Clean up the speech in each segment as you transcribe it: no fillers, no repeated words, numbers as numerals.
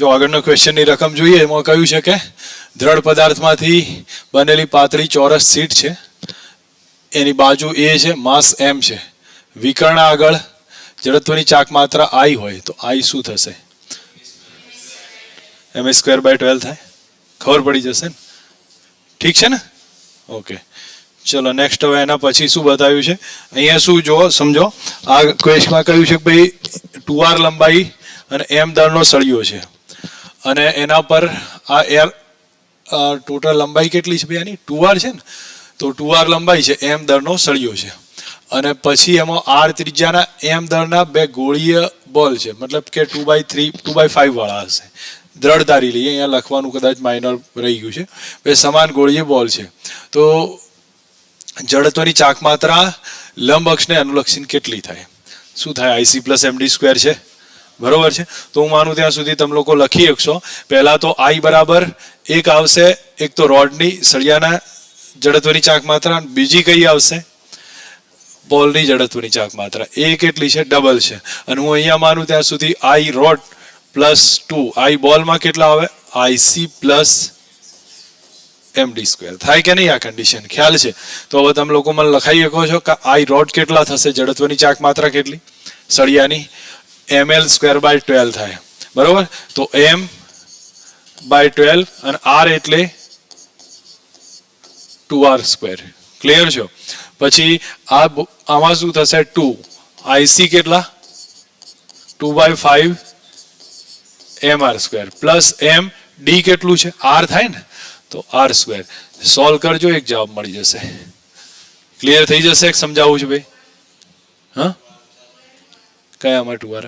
જો આગળનો ક્વેશ્ચનની રકમ જોઈએ એમાં કહ્યું છે કે દ્રઢ પદાર્થમાંથી બનેલી પાતળી ચોરસ શીટ છે, એની બાજુ એ છે, માસ m છે, વિકર્ણ આગળ જડત્વની ચાક માત્રા I હોય તો I શું થશે? ma²/12 થાય. ખબર પડી જશે ને? ઠીક છે ને? ઓકે, ચલો નેક્સ્ટ. હવે એના પછી શું બતાવ્યું છે અહીંયા? શું જો સમજો, આ ક્વેશ્ચનમાં કહ્યું છે કે ભાઈ 2r લંબાઈ અને m દળનો સળિયો છે, અને એના પર આ એર ટોટલ લંબાઈ કેટલી છે ભાઈ? આની 2r છે ને, તો 2r લંબાઈ છે, m દળનો સળિયો છે, અને પછી એમાં r ત્રિજ્યાના m દળના બે ગોળીય બોલ છે, મતલબ કે 2/5 વાળા હશે. દ્રઢ ધારી લઈએ, અહીંયા લખવાનું કદાચ માઇનર રહી ગયું છે. બે સમાન ગોળીય બોલ છે, તો જડત્વની ચાક માત્રા લંબ અક્ષને અનુલક્ષીને કેટલી થાય? શું થાય? IC + MD² છે, બરોબર છે. તો હું માનું ત્યાં સુધી તમે લોકો લખી શકશો. પહેલા તો I બરાબર એક આવશે, એક તો રોડની સળિયાના જડત્વની ચાક માત્રા, બીજી કઈ આવશે? બોલની જડત્વની ચાક માત્રા. એ કેટલી છે? ડબલ છે. અને હું અહીંયા માનું ત્યાં સુધી I રોડ +2, I બોલમાં કેટલા આવે? IC + MD² થાય કે નહીં? આ કન્ડિશન ખ્યાલ છે? તો હવે તમે લોકો મને લખાઈ શકો છો કે I રોડ કેટલા થશે? જડત્વની ચાક માત્રા કેટલી સળિયાની? ml²/12 થાય, બરોબર. તો m/12 અને r એટલે 2r². ક્લિયર છો? પછી આમાં શું થશે? 2 IC કેટલા? 2/5 mr² પ્લસ md કેટલું છે? r થાય ને, તો r². સોલ્વ કરજો, એક જવાબ મળી જશે. ક્લિયર થઈ જશે? સમજાવું છું ભાઈ? હા, કયામાં 2r?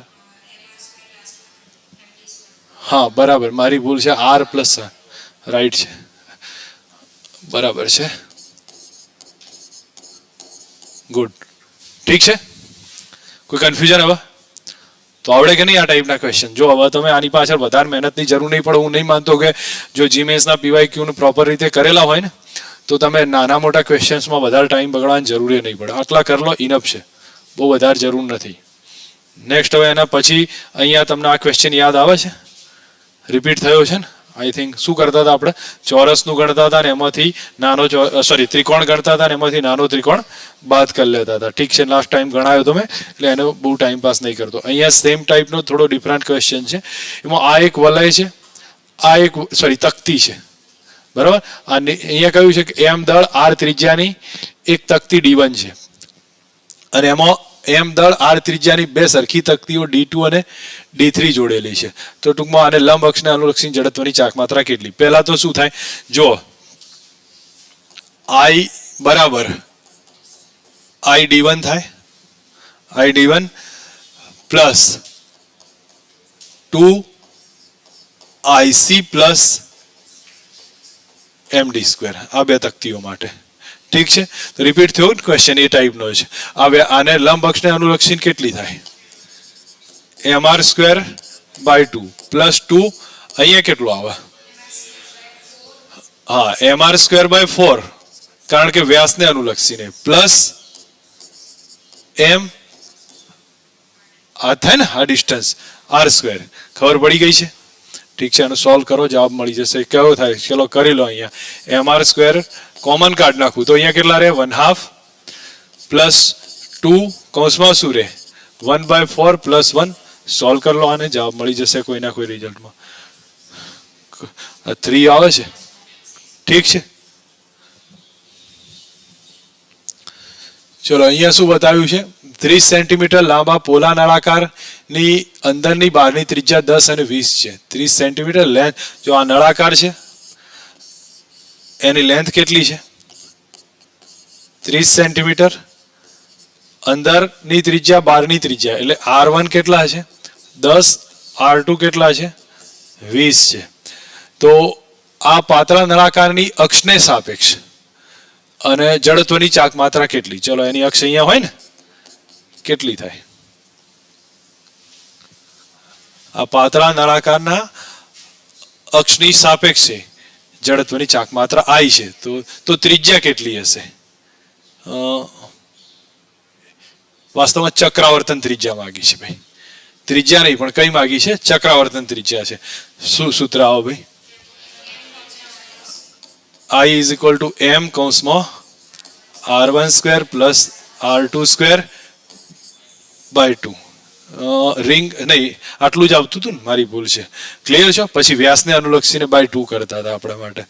હા, બરાબર, મારી ભૂલ છે. r પ્લસ રાઈટ છે, બરાબર છે. ગુડ, ઠીક છે. કોઈ કન્ફ્યુઝન હવે? તો આવડે કે નહીં આ ટાઈપના ક્વેશ્ચન? જો હવે તમે આની પાછળ વધારે મહેનતની જરૂર નહીં પડે. હું નહીં માનતો કે જો જીમેન્સના PYQ પ્રોપર રીતે કરેલા હોય ને, તો તમે નાના મોટા ક્વેશ્ચન્સમાં વધારે ટાઈમ બગાડવાની જરૂર નહીં પડે. આટલા કરી લો, ઇનફ છે, બહુ વધારે જરૂર નથી. નેક્સ્ટ. હવે એના પછી અહીંયા તમને આ ક્વેશ્ચન યાદ આવે છે? રિપીટ થયો છે ને? આઈ થિંક શું કરતા હતા આપણે? ચોરસનું ગણતા હતા ને એમાંથી નાનો ત્રિકોણ ગણતા હતા ને એમાંથી નાનો ત્રિકોણ બાદ કરી લેતા હતા. ઠીક છે, લાસ્ટ ટાઈમ ગણાયો તમે, એટલે એનો બહુ ટાઈમ પાસ નહીં કરતો. અહીંયા સેમ ટાઈપનો થોડો ડિફરન્ટ ક્વેશ્ચન છે. એમાં આ એક વલય છે, આ એક તકતી છે, બરાબર. અહીંયા કહ્યું છે કે m દળ r ત્રિજ્યાની એક તકતી D1 છે, અને એમાં m દળ r ત્રિજ્યાની બે સરખી તકતીઓ D2 અને D3 જોડેલી છે. તો ટૂંકમાં આને લંબ અક્ષને અનુલક્ષીને જડત્વની ચાક માત્રા કેટલી? પહેલા તો શું થાય? જો I બરાબર ID1 થાય, ID1 plus 2IC plus MD², આ બે તકતીઓ માટે. ઠીક છે, તો રિપીટ થયો ક્વેશ્ચન એ ટાઈપનો છે. હવે આને લંબ અક્ષને અનુલક્ષીને કેટલી થાય? mr²/2 પ્લસ 2, અહીંયા કેટલું આવે? હા, mr²/4, કારણ કે વ્યાસને અનુલક્ષીને, પ્લસ m આ થાય ને, આ ડિસ્ટન્સ r². ખબર પડી ગઈ છે? ઠીક છે, આનું સોલ્વ કરો, જવાબ મળી જશે. કેવો થાય? ચલો કરી લો. અહીંયા mr² કોમન કાઢ નાખું તો અહીંયા કેટલા રહે? 1/2 પ્લસ 2 કૌંસમાં શું રહે? 1/4 પ્લસ 1. સોલ્વ કરી લો આને, જવાબ મળી જશે કોઈ ના કોઈ રિઝલ્ટમાં. 3 આવે છે. ઠીક છે, ચલો અહીંયા શું બતાવ્યું છે? 30 સેન્ટીમીટર લાંબા પોલા નળાકારની અંદરની બહારની ત્રિજ્યા 10 અને 20 છે. 30 સેન્ટીમીટર લેન્થ. જો આ નળાકાર છે, એની લેન્થ કેટલી છે? 30 સેન્ટીમીટર. અંદરની ત્રિજ્યા બહારની ત્રિજ્યા, એટલે R1 કેટલા છે? 10, R2 કેટલા છે? 20 છે. તો આ પાતળા નળાકારની અક્ષને સાપેક્ષ અને જડત્વની ચાક માત્રા કેટલી? ચલો, એની અક્ષ અહીંયા હોય ને, કેટલી થાય? આ પાતળા નળાકારના અક્ષની સાપેક્ષે જડત્વની ચાક માત્રા I છે, તો ત્રિજ્યા કેટલી હશે? વાસ્તવમાં ચક્રાવર્તન ત્રિજ્યા માંગી છે ભાઈ. ત્રિજ્યા નહીં પણ કઈ માગી છે? ચક્રાવર્તન ત્રિજ્યા છે. શું સૂત્ર આવો ભાઈ? I is equal to m કૌંસમાં r1 square plus r2 square by 2. Ring નહીં, આટલું જ આવતું હતું ને, મારી ભૂલ છે. ક્લિયર છો? પછી વ્યાસને અનુલક્ષીને બાય 2 કરતા હતા આપણા માટે.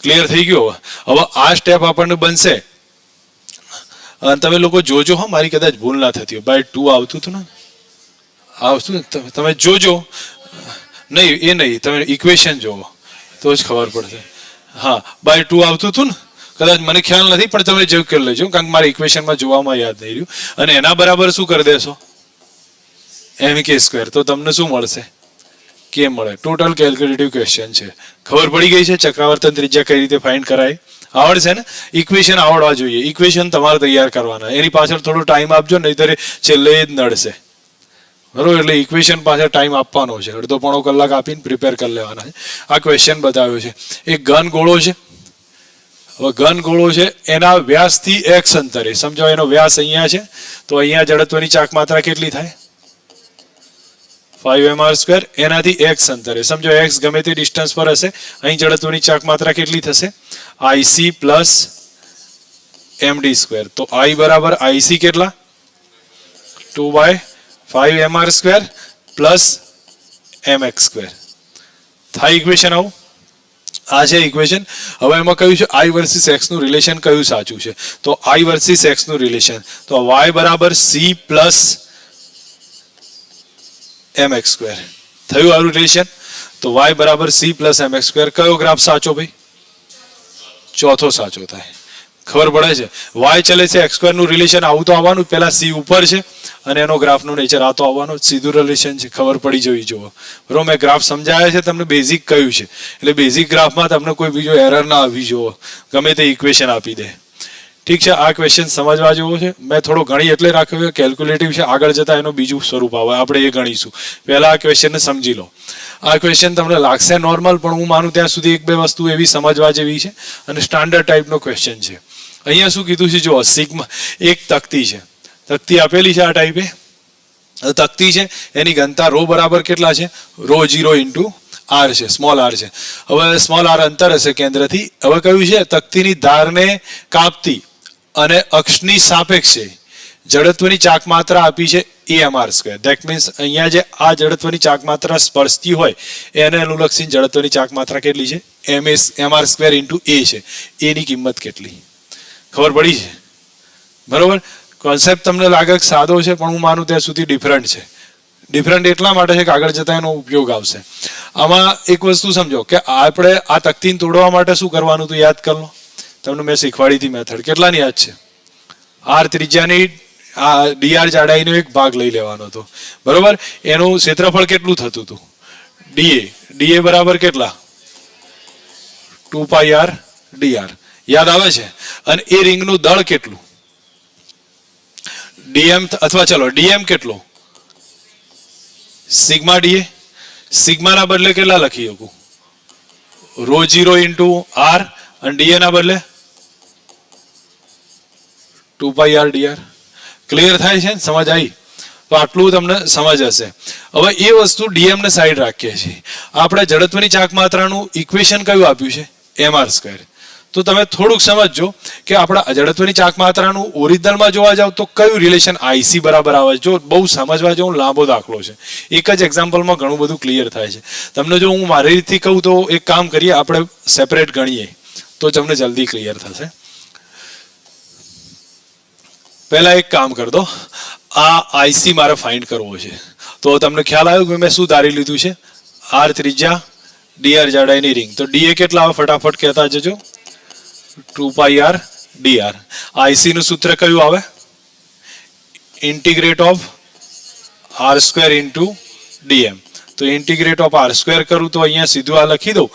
ક્લિયર થઈ ગયું? હવે આ સ્ટેપ આપણને બનશે. તમે લોકો જોજો હો, મારી કદાચ ભૂલ ના થતી હોય. બાય 2 આવતું હતું ને, આવતું. તમે જોજો. નહીં એ નહીં, તમે ઇક્વેશન જોવો તો જ ખબર પડશે. હા, બાય 2 આવતું હતું ને, કદાચ મને ખ્યાલ નથી પણ તમે જેવું કરી લેજો, કારણ કે મારા ઇક્વેશનમાં જોવામાં યાદ નહીં રહ્યું. અને એના બરાબર શું કરી દેશો? mk square. તો તમને શું મળશે? કે મળે. ટોટલ કેલ્ક્યુલેટિવ ક્વેશ્ચન છે. ખબર પડી ગઈ છે ચક્રાવર્તન ત્રિજ્યા કઈ રીતે ફાઇન્ડ કરાય? આવડશે ને? ઇક્વેશન આવડવા જોઈએ. ઇક્વેશન તમારે તૈયાર કરવાના. એની પાછળ થોડો ટાઈમ આપજો, નહીંતર છેલ્લે જ નડશે. બરોબર? એટલે ઇક્વેશન પાછળ ટાઈમ આપવાનો છે. અડધો પોણો કલાક આપીને પ્રિપેર કરી લેવાના છે. આ ક્વેશ્ચન બતાવ્યો છે. એક ઘન ગોળો છે. હવે ઘન ગોળો છે, એના વ્યાસથી x અંતરે, સમજો એનો વ્યાસ અહીંયા છે, તો અહીંયા જડત્વની ચાક માત્રા કેટલી થાય? 5mr². એનાથી x અંતરે, સમજો x ગમે તે ડિસ્ટન્સ પર હશે, અહીં જડત્વની ચાક માત્રા કેટલી થશે? IC plus md². તો I બરાબર IC કેટલા? 2/5mr² plus mx². થાય ઇક્વેશન આવું? આ છે ઇક્વેશન. હવે એમાં કહ્યું છે I વર્સિસ x નું રિલેશન કયું સાચું છે? તો I વર્સિસ x નું રિલેશન, તો y બરાબર c પ્લસ mx². થયું આનું રિલેશન? તો y બરાબર c પ્લસ mx². કયો ગ્રાફ સાચો ભાઈ? ચોથો સાચો થાય. ખબર પડે છે? y ચલે છે, x² નું રિલેશન આવું તો આવવાનું. પેલા c ઉપર છે અને એનો ગ્રાફનું નેચર આ તો આવવાનો. સીધું રિલેશન છે. ખબર પડી જવી જોવો. બરોબર? મેં ગ્રાફ સમજાયા છે તમને, બેઝિક કયું છે, એટલે બેઝિક ગ્રાફમાં તમને કોઈ બીજો એરર ના આવી જોવો, ગમે તે ઇક્વેશન આપી દે. ઠીક છે? આ ક્વેશ્ચન સમજવા જેવો છે. મેં થોડો ગણી એટલે રાખ્યો છે, કેલ્ક્યુલેટિવ છે. આગળ જતા એનું બીજું સ્વરૂપ આવે, આપણે એ ગણીશું. પહેલા આ ક્વેશ્ચનને સમજી લો. આ ક્વેશ્ચન તમને લાગશે નોર્મલ, પણ હું માનું ત્યાં સુધી એક બે વસ્તુ એવી સમજવા જેવી છે અને સ્ટાન્ડર્ડ ટાઈપનો ક્વેશ્ચન છે. અહીંયા શું કીધું છે જો, સિગ્મા એક તકતી છે, તકતી આપેલી છે આ ટાઈપે. તકતી છે, એની ઘનતા રો બરાબર કેટલા છે? ρ0 ઇન્ટુ r છે, સ્મોલ r છે. હવે સ્મોલ r અંતર હશે કેન્દ્રથી. હવે કયું છે? તકતીની ધારને કાપતી અને અક્ષની સાપેક્ષે જડત્વની ચાક માત્રા આપી છે amr². ધેટ મીન્સ અહીંયા જે આ જડત્વની ચાક માત્રા સ્પર્શતી હોય એને અનુલક્ષીને જડત્વની ચાક માત્રા કેટલી છે? mr² ઇન્ટુ a છે. એની કિંમત કેટલી? ખબર પડી છે? બરોબર? કોન્સેપ્ટ તમને લાગે કે સાદો છે, પણ હું માનું ત્યાં સુધી ડિફરન્ટ છે. ડિફરન્ટ એટલા માટે છે કે આગળ જતા એનો ઉપયોગ આવશે. આમાં એક વસ્તુ સમજો કે આપણે આ તકતીને તોડવા માટે શું કરવાનું હતું? યાદ કરી લો. તમને મેં શીખવાડી હતી મેથડ. કેટલાની યાદ છે? r ત્રિજ્યાની dr જાડાઈનો એક ભાગ લઈ લેવાનો હતો. બરોબર? એનું ક્ષેત્રફળ કેટલું થતું હતું? da બરાબર કેટલા? 2πr dr. યાદ આવે છે? અને એ રિંગનું દળ કેટલું? dm, અથવા ચલો dm કેટલો? Sigma da. સિગ્માના બદલે કેટલા લખી શકું? ρ0 ઇન્ટુ r, અને da ના બદલે 2πr dr. ક્લિયર થાય છે? સમજ આવી? તો આટલું તમને સમજ હશે. હવે એ વસ્તુ dm ને સાઈડ રાખીએ છીએ. આપણે જડત્વની ચાક માત્રાનું ઇક્વેશન કયું આપ્યું છે? mr². તો તમે થોડુંક સમજજો કે આપણા જડત્વની ચાક માત્રાનું ઓરિજિનલમાં જોવા જાવ તો કયું રિલેશન IC બરાબર આવે? જો બહુ સમજવા જેવો લાંબો દાખલો છે, એક જ એક્ઝામ્પલમાં ઘણું બધું ક્લિયર થાય છે. તમને જો હું મારી રીતથી કહું તો એક કામ કરીએ, આપણે સેપરેટ ગણીએ તો તમને જલ્દી ક્લિયર થશે. પહેલા એક કામ કર દો, આ IC મારે ફાઇન્ડ કરવો છે. તો તમને ખ્યાલ આવ્યો કે મેં શું ધારી લીધું છે? r ત્રિજ્યા, dr જાડાઈની રિંગ. તો da કેટલા આવે ફટાફટ કહેતા જજો? 2πr dr. IC નું સૂત્ર કયું આવે? Integrate of r² into dm. તો ઇન્ટિગ્રેટ ઓફ r² કરું તો અહીંયા સીધું આ લખી દઉં.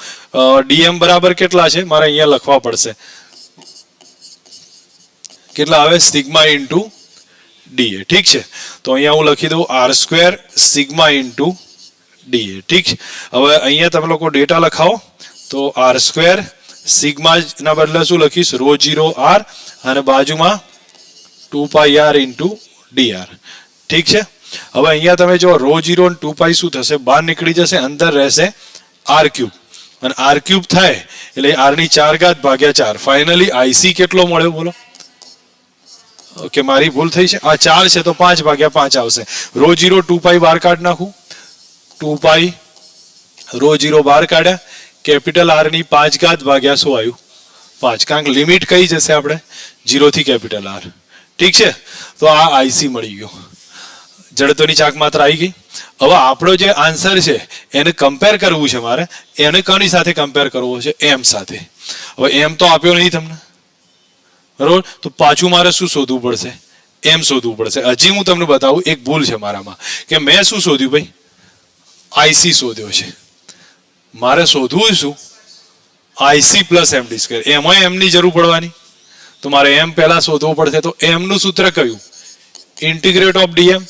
dm બરાબર કેટલા છે? મારે અહીંયા લખવા પડશે. કેટલા આવે? Sigma into da. ઠીક છે? તો અહીંયા હું લખી દઉં r² સિગ્મા ઇન્ટુ da. ઠીક છે? હવે અહીંયા તમે લોકો ડેટા લખાવો. તો r² સિગ્મા ના બદલે શું લખીશ? ρ0 r, અને બાજુમાં 2πr ઇન્ટુ dr. ઠીક છે? હવે અહીંયા તમે જો રો 0 અને 2 શું થશે, બહાર નીકળી જશે, અંદર રહેશે આર ક્યુબ, અને આર ક્યુબ થાય એટલે આર ની 4 ઘાત ભાગ્યા 4. ફાઇનલી આઈસી કેટલો મળ્યો બોલો? ઓકે, મારી ભૂલ થઈ છે, આ 4 છે તો 5 ભાગ્યા 5 આવશે. રો 0 2 બહાર કાઢ નાખું, 2 રો 0 બહાર કાઢ્યા, કેપિટલ આર ની 5 ઘાત ભાગ્યા શું આવ્યું? 5, કારણ કે લિમિટ કઈ જશે આપણે 0 થી કેપિટલ આર. ઠીક છે, તો આ આઈસી મળી ગયો, જડત્વની ચાક માત્રા આવી ગઈ. હવે આપણો જે આન્સર છે એને કમ્પેર કરવું છે મારે, એને કોની સાથે કમ્પેર કરવો છે? એમ સાથે. હવે એમ તો આપ્યો નહીં તમને, બરોબર, તો પાછું મારે શું શોધવું પડશે? એમ શોધવું પડશે. હજી હું તમને બતાવું એક ભૂલ છે મારામાં, કે મેં શું શોધ્યું ભાઈ? આઈસી શોધ્યો છે. મારે શોધવું શું? IC plus MD square. એમાં એમની જરૂર પડવાની, તો મારે એમ પહેલા શોધવું પડશે. તો એમનું સૂત્ર કયું? ઇન્ટિગ્રેટ ઓફ ડીએમ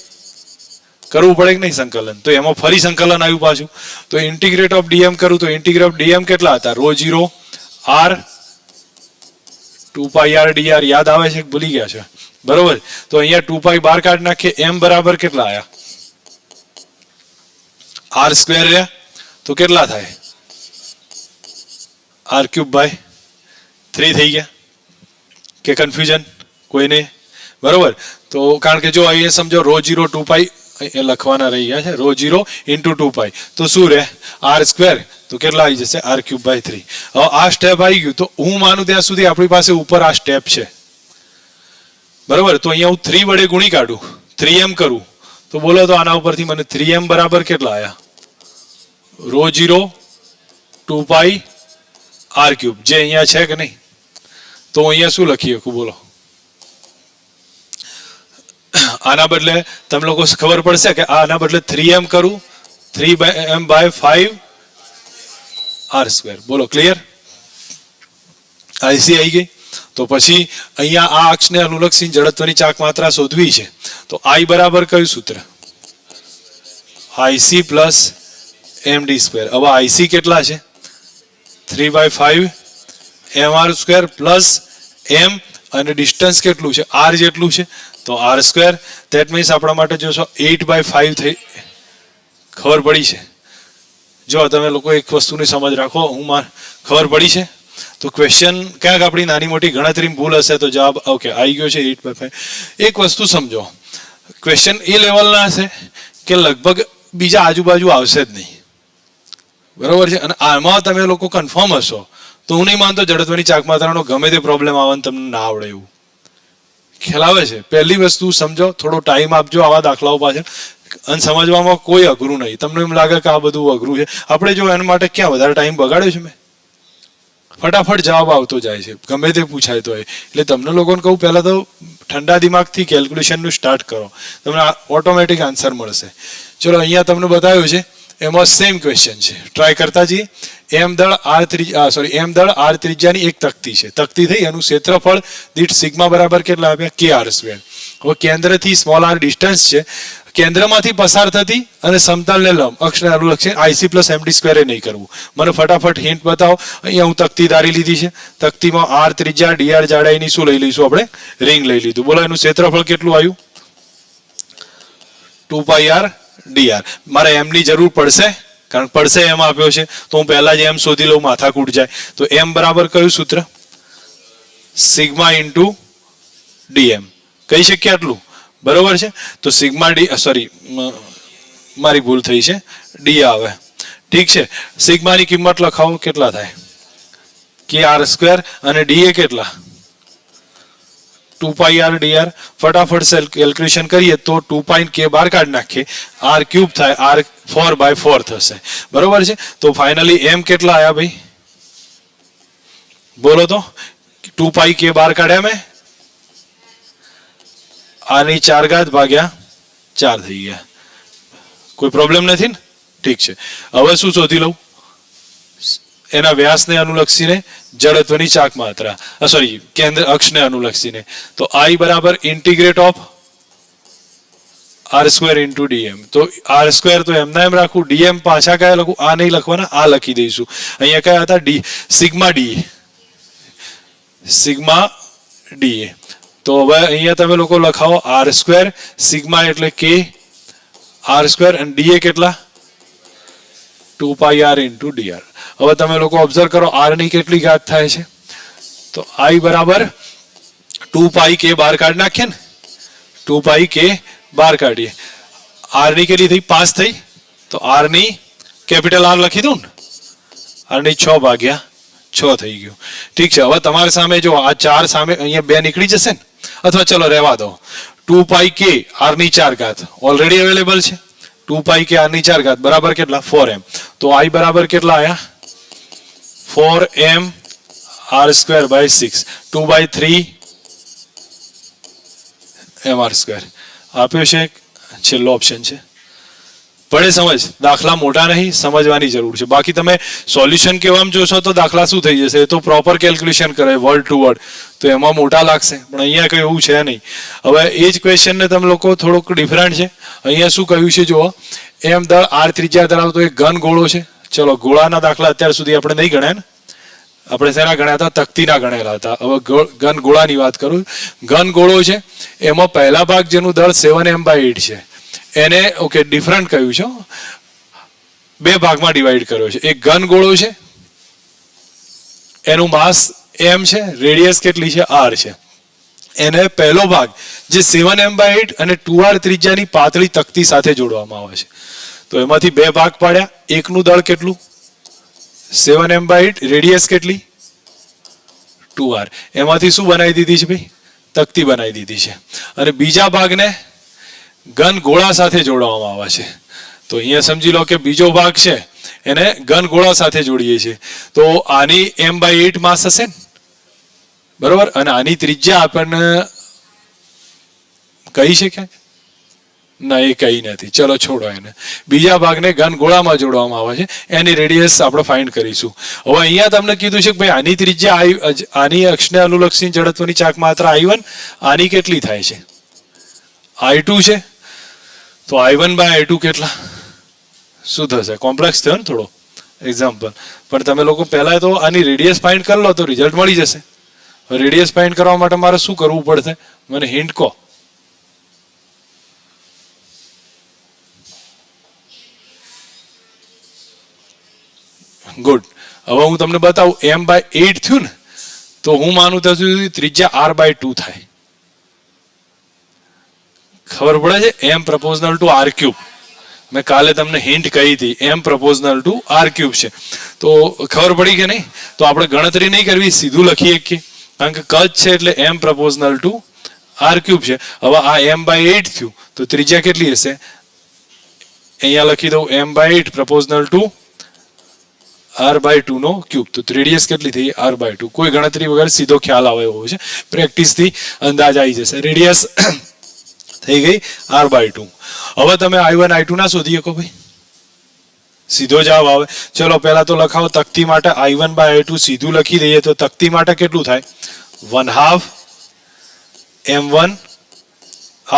કરવું પડે કે નહીં સંકલન? તો એમાં ફરી સંકલન આવ્યું પાછું. તો ઇન્ટિગ્રેટ ઓફ ડીએમ કરું તો ઇન્ટિગ્રેટ ઓફ ડીએમ કેટલા હતા? Rho 0 r 2 r dr. યાદ આવે છે? ભૂલી ગયા છે? બરોબર. તો અહીંયા 2 બહાર કાઢી નાખીએ, એમ બરાબર કેટલા આયા? આર સ્ક્વેર રહ્યા તો કેટલા થાય? આર ક્યુબ બાય 3 થઈ ગયા. કે કન્ફ્યુઝન કોઈને? બરોબર. તો કારણ કે જો અહીંયા સમજો રો 0 2 એ લખવાના રહી ગયા છે, રો 0 ઇન્ટુ 2 તો શું રહે? આર સ્ક્વેર, તો કેટલા આવી જશે? R cube by 3. હવે આ સ્ટેપ આવી ગયું, તો હું માનું ત્યાં સુધી આપણી પાસે ઉપર આ સ્ટેપ છે, બરોબર. તો અહીંયા હું 3 વડે ગુણી કાઢું, 3m કરું, તો બોલો તો આના ઉપરથી મને 3m બરાબર કેટલા આયા? રો 0 2 આર ક્યુબ, જે અહીંયા છે કે નહીં? તો અહીંયા શું લખી શકું બોલો? આના બદલે તમે લોકો ખબર પડશે કે આના બદલે 3m કરું, 3m બાય 5 આર સ્ક્વેર. બોલો ક્લિયર? આઈસી આવી ગઈ. તો પછી અહીંયા આ અક્ષને અનુલક્ષી જડત્વની ચાક માત્રા શોધવી છે. તો આઈ બરાબર કયું સૂત્ર? IC plus MD square. હવે આઈસી કેટલા છે? 3/5 mr સ્ક્વેર પ્લસ એમ, અને ડિસ્ટન્સ કેટલું છે? આર જેટલું છે, તો આર સ્ક્વેર. ધેટ મીન્સ આપણા માટે જોશો 8/5 થઈ. ખબર પડી છે? જો તમે લોકો એક વસ્તુની સમજ રાખો, ખબર પડી છે? તો ક્વેશ્ચન ક્યાંક આપણી નાની મોટી ગણતરી ભૂલ હશે તો જવાબ ઓકે આવી ગયો છે 8/5. એક વસ્તુ સમજો, ક્વેશ્ચન એ લેવલના હશે કે લગભગ બીજા આજુબાજુ આવશે જ નહીં, બરોબર છે. અને આમાં તમે લોકો કન્ફર્મ હશો તો હું નહીં માનતો જડત્વની ચાક માત્રાનો ગમે તે પ્રોબ્લેમ આવે તમને ના આવડે એવું. ખ્યાલ આવે છે? પહેલી વસ્તુ સમજો, થોડો ટાઈમ આપજો આવા દાખલાઓ પાછળ, અને સમજવામાં કોઈ અઘરું નહીં. તમને એમ લાગે કે આ બધું અઘરું છે, આપણે જો એના માટે ક્યાં વધારે ટાઈમ બગાડ્યો છે? મેં ફટાફટ જવાબ આવતો જાય છે ગમે તે પૂછાય તો. એટલે તમને લોકોને કહું, પહેલા તો ઠંડા દિમાગથી કેલ્ક્યુલેશનનું સ્ટાર્ટ કરો, તમને ઓટોમેટિક આન્સર મળશે. ચલો અહીંયા તમને બતાવ્યું છે, એમાં સેમ ક્વેશ્ચન છે, ટ્રાય કરતા જઈએ. એમ દળ આર ત્રિજ્યાની એક તકતી છે. તકતી થઈ, એનું ક્ષેત્રફળ દીઠ સિગ્મા બરાબર કેટલા આપ્યા? કે આર સ્ક્વેર. હવે કેન્દ્રથી સ્મોલ આર ડિસ્ટન્સ છે, કેન્દ્રમાંથી પસાર થતી અને સમતલને લંબ અક્ષને અનુલક્ષી આઈસી પ્લસ એમડી સ્ક્વેર નહીં કરવું. મને ફટાફટ હિન્ટ બતાવો. અહીંયા હું તકતી ધારી લીધી છે, તકતીમાં આર ત્રિજ્યા ડીઆર જાડાઈની શું લઈ લઈશું આપણે? રિંગ લઈ લીધું. બોલો એનું ક્ષેત્રફળ કેટલું આવ્યું? 2 આર ડીઆર. મારે એમની જરૂર પડશે, કારણ પડશે એમ આપ્યો છે, તો હું પહેલા જ એમ શોધી લઉં, માથાકૂટ જાય. તો એમ બરાબર કયું સૂત્ર? Sigma into DM. કહી શકીએ આટલું? બરોબર છે. તો સિગ્મા ડી, સોરી મારી ભૂલ થઈ છે, ડી આવે. ઠીક છે. સિગ્માની કિંમત લખાવો, કેટલા થાય? કે આર સ્ક્વેર, અને ડી એ કેટલા? 2 આર ડીઆર. ફટાફટ કેલ્ક્યુલેશન કરીએ તો 2 કે બહાર કાઢી નાખીએ, આર ક્યુબ થાય, આર 4/4 થશે. બરોબર છે. તો ફાઇનલી એમ કેટલા આયા ભાઈ? બોલો તો. 2 કે બહાર કાઢ્યા મેં, આની 4 ઘાત ભાગ્યા 4 થઈ ગયા. કોઈ પ્રોબ્લેમ નથી ને? ઠીક છે. હવે શું શોધી લઉં? એના વ્યાસને અનુલક્ષીને જડત્વની ચાક માત્રા, સોરી કેન્દ્ર અક્ષને અનુલક્ષીને. તો આઈ બરાબર integrate of r square into dm. તો આર સ્ક્વેર તો એમના એમ રાખું, ડીએમ પાછા કયા લખું? આ નહીં લખવાના, આ લખી દઈશું. અહીંયા કયા હતા? D, sigma D, sigma D. તો હવે અહીંયા તમે લોકો લખાવો આર સ્ક્વેર, સિગ્મા એટલે કે આર સ્ક્વેર અને ડી એ કેટલા 2 પાઈ આર ઇન્ટુ ડી આર. હવે તમે લોકો ઓબ્ઝર્વ કરો આર ની કેટલી ઘાત થાય છે, તો આઈ બરાબર 2 પાઈ કે બહાર કાઢી નાખીએ ને, 2 પાઈ કે બહાર કાઢીએ, આર ની કેટલી થઈ 5 થઈ, તો આર ની કેપિટલ આર લખી દઉં ને, આર ની 6 ભાગ્યા 6 થઈ ગયું. ઠીક છે. હવે તમારી સામે જો આ 4 સામે અહીંયા 2 નીકળી જશે ને, અથવા ચલો રહેવા દો, 2 પાઈ કે આર ની 4 ઘાત ઓલરેડી અવેલેબલ છે, 2 પાઈ કે આર ની 4 ઘાત બરાબર કેટલા 4m, તો આઈ બરાબર કેટલા આયા 4m r square by 6, 2/3 m r square આપ્યો છે. છેલ્લો ઓપ્શન છે. પડે સમજ? દાખલા મોટા નહીં, સમજવાની જરૂર છે. બાકી તમે સોલ્યુશન કહેવામાં જોશો તો દાખલા શું થઈ જશે, એ તો પ્રોપર કેલ્ક્યુલેશન કરે વર્ડ ટુ વર્ડ, તો એમાં મોટા લાગશે, પણ અહીંયા કંઈ એવું છે નહીં. હવે એ જ ક્વેશ્ચનને તમે લોકો થોડુંક ડિફરન્ટ છે. અહીંયા શું કહ્યું છે જુઓ, એમ દળ આર ત્રિજ્યા ધરાવતો એક ઘન ગોળો છે. ચલો ગોળાના દાખલા અત્યાર સુધી આપણે નહીં ગણ્યા ને, આપણે શેના ગણ્યા હતા, તકતીના ગણેલા હતા. હવે ઘન ગોળાની વાત કરું. ઘન ગોળો છે, એમાં પહેલા ભાગ જેનું દળ 7m/8 છે એને ઓકે ડિફરન્ટ કહ્યું છે, બે ભાગમાં ડિવાઈડ કર્યો છે. એક ઘન ગોળો છે, એનું માસ m છે, રેડિયસ કેટલી છે r છે. એને પહેલો ભાગ જે 7m/8 અને 2r ત્રિજ્યાની પાતળી તકતી સાથે જોડવામાં આવે છે, તો એમાંથી બે ભાગ પાડ્યા. એકનું દળ કેટલું 7m/8, રેડિયસ કેટલી 2r, એમાંથી શું બનાવી દીધી છે ભાઈ, તકતી બનાવી દીધી છે. અને બીજા ભાગને ઘન ગોળા સાથે જોડવામાં આવે છે. તો અહીંયા સમજી લો કે બીજો ભાગ છે એને ઘન ગોળા સાથે જોડીએ છીએ, તો આની m/8 માસ હશે ને, બરોબર, અને આની ત્રિજ્યા આપણને કહી છે ક્યાંક ના, એ કઈ નથી. ચલો છોડો એને. બીજા ભાગને ઘન ગોળામાં જોડવામાં આવે છે, એની રેડિયસ આપણે ફાઇન્ડ કરીશું. હવે અહીંયા તમને કીધું છે કે ભાઈ આની ત્રિજ્યા આની અક્ષને અનુલક્ષી જડત્વની ચાક માત્રા I1, આની કેટલી થાય છે I2 છે, તો I1/I2 કેટલા શું થશે, કોમ્પ્લેક્સ થયો ને થોડો એક્ઝામ્પલ, પણ તમે લોકો પહેલા તો આની રેડિયસ ફાઇન્ડ કરી લો તો રિઝલ્ટ મળી જશે. રેડિયસ ફાઇન્ડ કરવા માટે મારે શું કરવું પડશે, મને હિન્ટ કહો. ગુડ. હવે હું તમને બતાવું, m/8 થયું ને, તો હું માનું ત્યાં સુધી ત્રિજ્યા r/2 થાય. ખબર પડે છે, m પ્રપોઝનલ ટુ r3. મેં કાલે તમને હિન્ટ કહી હતી, m પ્રપોઝનલ ટુ r3 છે. તો ખબર પડી કે નહીં? તો આપણે ગણતરી નહીં કરવી, સીધું લખી શકીએ, કારણ કે કદ છે એટલે m પ્રપોઝનલ ટુ r3 છે. હવે આ m/8 થયું, તો ત્રિજ્યા કેટલી હશે, અહીંયા લખી દઉં m/8 પ્રપોઝનલ ટુ r/2 નો ક્યુબ, તો રેડિયસ કેટલી થઈ r/2. કોઈ ગણતરી વગર સીધો ખ્યાલ આવે એવો છે, પ્રેક્ટિસથી અંદાજ આવી જશે. રેડિયસ થઈ ગઈ r/2. હવે તમે I1 I2 ના શોધી શકો ભાઈ, સીધો જવાબ આવે. ચલો પહેલા તો લખાવો તકતી માટે I1/I2 સીધું લખી દઈએ, તો તકતી માટે કેટલું થાય 1/2 m1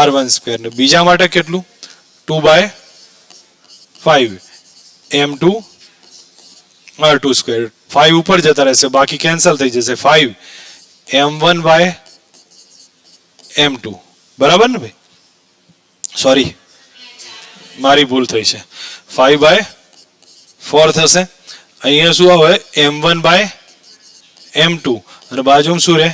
r1/2, ને બીજા માટે કેટલું 2/5 m2 r2/2. 5 ઉપર જતા રહેશે, બાકી કેન્સલ થઈ જશે. 5 m1/m2, બરાબર ને ભાઈ, સોરી મારી ભૂલ થઈ છે, 5/4 થશે. અહીંયા શું આવે m1/m2, અને બાજુમાં શું રહે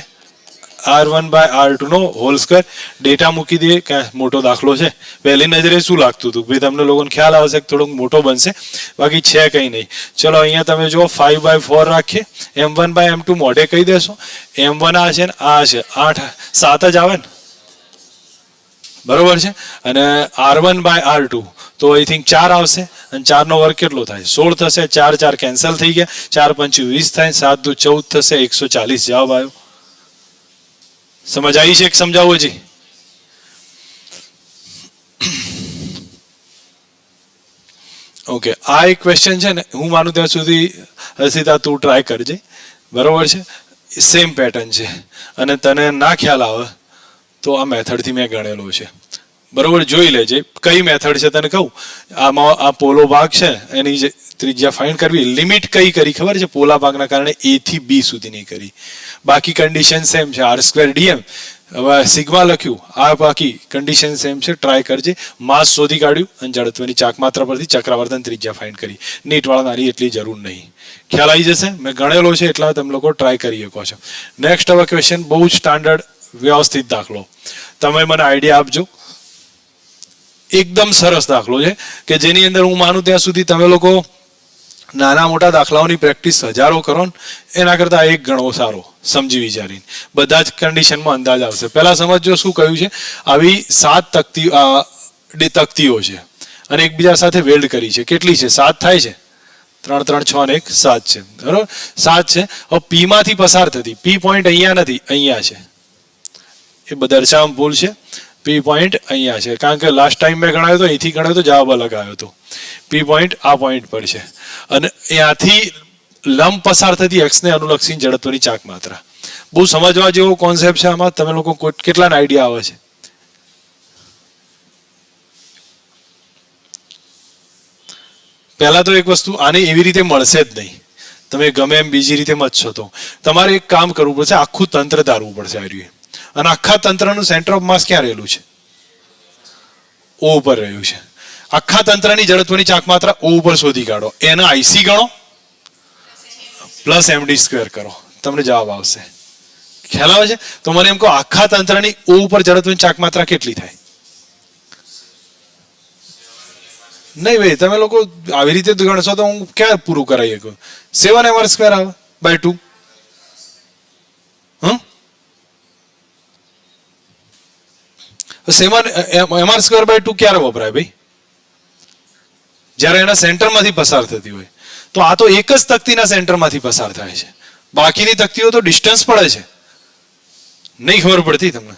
r1/r2 નો હોલ સ્ક્વેર. ડેટા મૂકી દઈએ, ક્યાં મોટો દાખલો છે, પહેલી નજરે શું લાગતું હતું ભાઈ, તમને લોકોને ખ્યાલ આવશે કે થોડોક મોટો બનશે, બાકી છે કંઈ નહીં. ચલો અહીંયા તમે જુઓ 5/4 રાખીએ, m1/m2 મોઢે કહી દેશો, m1 આ છે ને આ છે, 8 7 જ આવે ને, બરોબર છે. અને r1/r2 તો આઈ થિંક 4 આવશે, અને 4 નો વર્ગ કેટલો થાય 16 થશે. 4 4 કેન્સલ થઈ ગયા, 4 5 20 થાય, 7 2 14 થશે, 140 જવાબ આવ્યો. સમજ આવી છે કે સમજાવો જી? ઓકે, આ એક ક્વેશ્ચન છે ને, હું માનું ત્યાં સુધી હર્ષિતા તું ટ્રાય કરજે, બરોબર છે. સેમ પેટર્ન છે, અને તને ના ખ્યાલ આવે તો આ મેથડથી મેં ગણેલો છે, બરોબર, જોઈ લેજે. કઈ મેથડ છે તને કહું, આમાં આ પોલો ભાગ છે એની જે ત્રિજ્યા ફાઇન્ડ કરવી, લિમિટ કઈ કરી ખબર છે, પોલા ભાગના કારણે a થી b સુધીની કરી, બાકી કન્ડિશન સેમ છે, r2 dm હવે સિગ્મા લખ્યું, આ બાકી કન્ડિશન સેમ છે, ટ્રાય કરજે. માસ શોધી કાઢ્યું અને જડત્વની ચાક માત્રા પરથી ચક્રાવર્તન ત્રિજ્યા ફાઇન્ડ કરી. નીટવાળા નારી એટલી જરૂર નહીં, ખ્યાલ આવી જશે. મેં ગણેલો છે એટલા તમે લોકો ટ્રાય કરી શકો છો. નેક્સ્ટ હવે ક્વેશ્ચન બહુ જ સ્ટાન્ડર્ડ વ્યવસ્થિત દાખલો, તમે મને આઈડિયા આપજો. એકદમ સરસ દાખલો છે કે જેની અંદર હું માનું ત્યાં સુધી તમે લોકો નાના મોટા દાખલાઓની પ્રેક્ટિસ હજારો કરો ને એના કરતા એક ગણો સારો, સમજી વિચારીને. બધા જ કન્ડિશનમાં અંદાજ આવશે. પહેલા સમજો શું કહ્યું છે, આવી 7 તકતીઓ છે અને એકબીજા સાથે વેલ્ડ કરી છે. કેટલી છે? 7 થાય છે. 3 3 6 અને 1 7 છે. બરોબર, 7 છે. હવે પી માંથી પસાર થતી, પી પોઈન્ટ અહીંયા નથી, અહીંયા છે. એ દર્શાવવામાં ભૂલ છે. પી પોઈન્ટ અહીંયા છે, કારણ કે લાસ્ટ ટાઈમ મેં ગણાવ્યો તો અહીંથી ગણાવ્યો તો જવાબ અલગ આવ્યો હતો. પી પોઈન્ટ આ પોઈન્ટ પર છે અને ત્યાંથી લંબ પસાર થતી એક્સને અનુલક્ષીને જડત્વની ચાક માત્રા. બહુ સમજવા જેવો કોન્સેપ્ટ છે. આમાં તમે લોકો કેટલાને આઈડિયા આવે છે? પહેલા તો એક વસ્તુ, આને એવી રીતે મળશે જ નહીં, તમે ગમે એમ બીજી રીતે મચશો તો. તમારે એક કામ કરવું પડશે, આખું તંત્ર ધારવું પડશે આ રહ્યું. અને આખા તંત્રનું સેન્ટર ઓફ માસ ક્યાં રહેલું છે? ઓ ઉપર રહ્યું છે. આખા તંત્રની જડત્વની ચાક માત્રા ઓ ઉપર શોધી કાઢો, એના આઈસી ગણો પ્લસ એમડી સ્ક્વેર કરો, તમને જવાબ આવશે. ખ્યાલ આવે છે? તો મને એમ કહો, આખા તંત્રની ઓ ઉપર જડત્વની ચાક માત્રા કેટલી થાય? નહીં ભાઈ, તમે લોકો આવી રીતે ગણશો તો હું ક્યાં પૂરું કરાવી શકું? 7mr² આવે બાય 2. mr² બાય 2 ક્યારે વપરાય ભાઈ? જ્યારે એના સેન્ટરમાંથી પસાર થતી હોય. તો આ તો એક જ તકતીના સેન્ટરમાંથી પસાર થાય છે, બાકીની તકતીઓ તો ડિસ્ટન્સ પડે છે. નહીં ખબર પડતી તમને?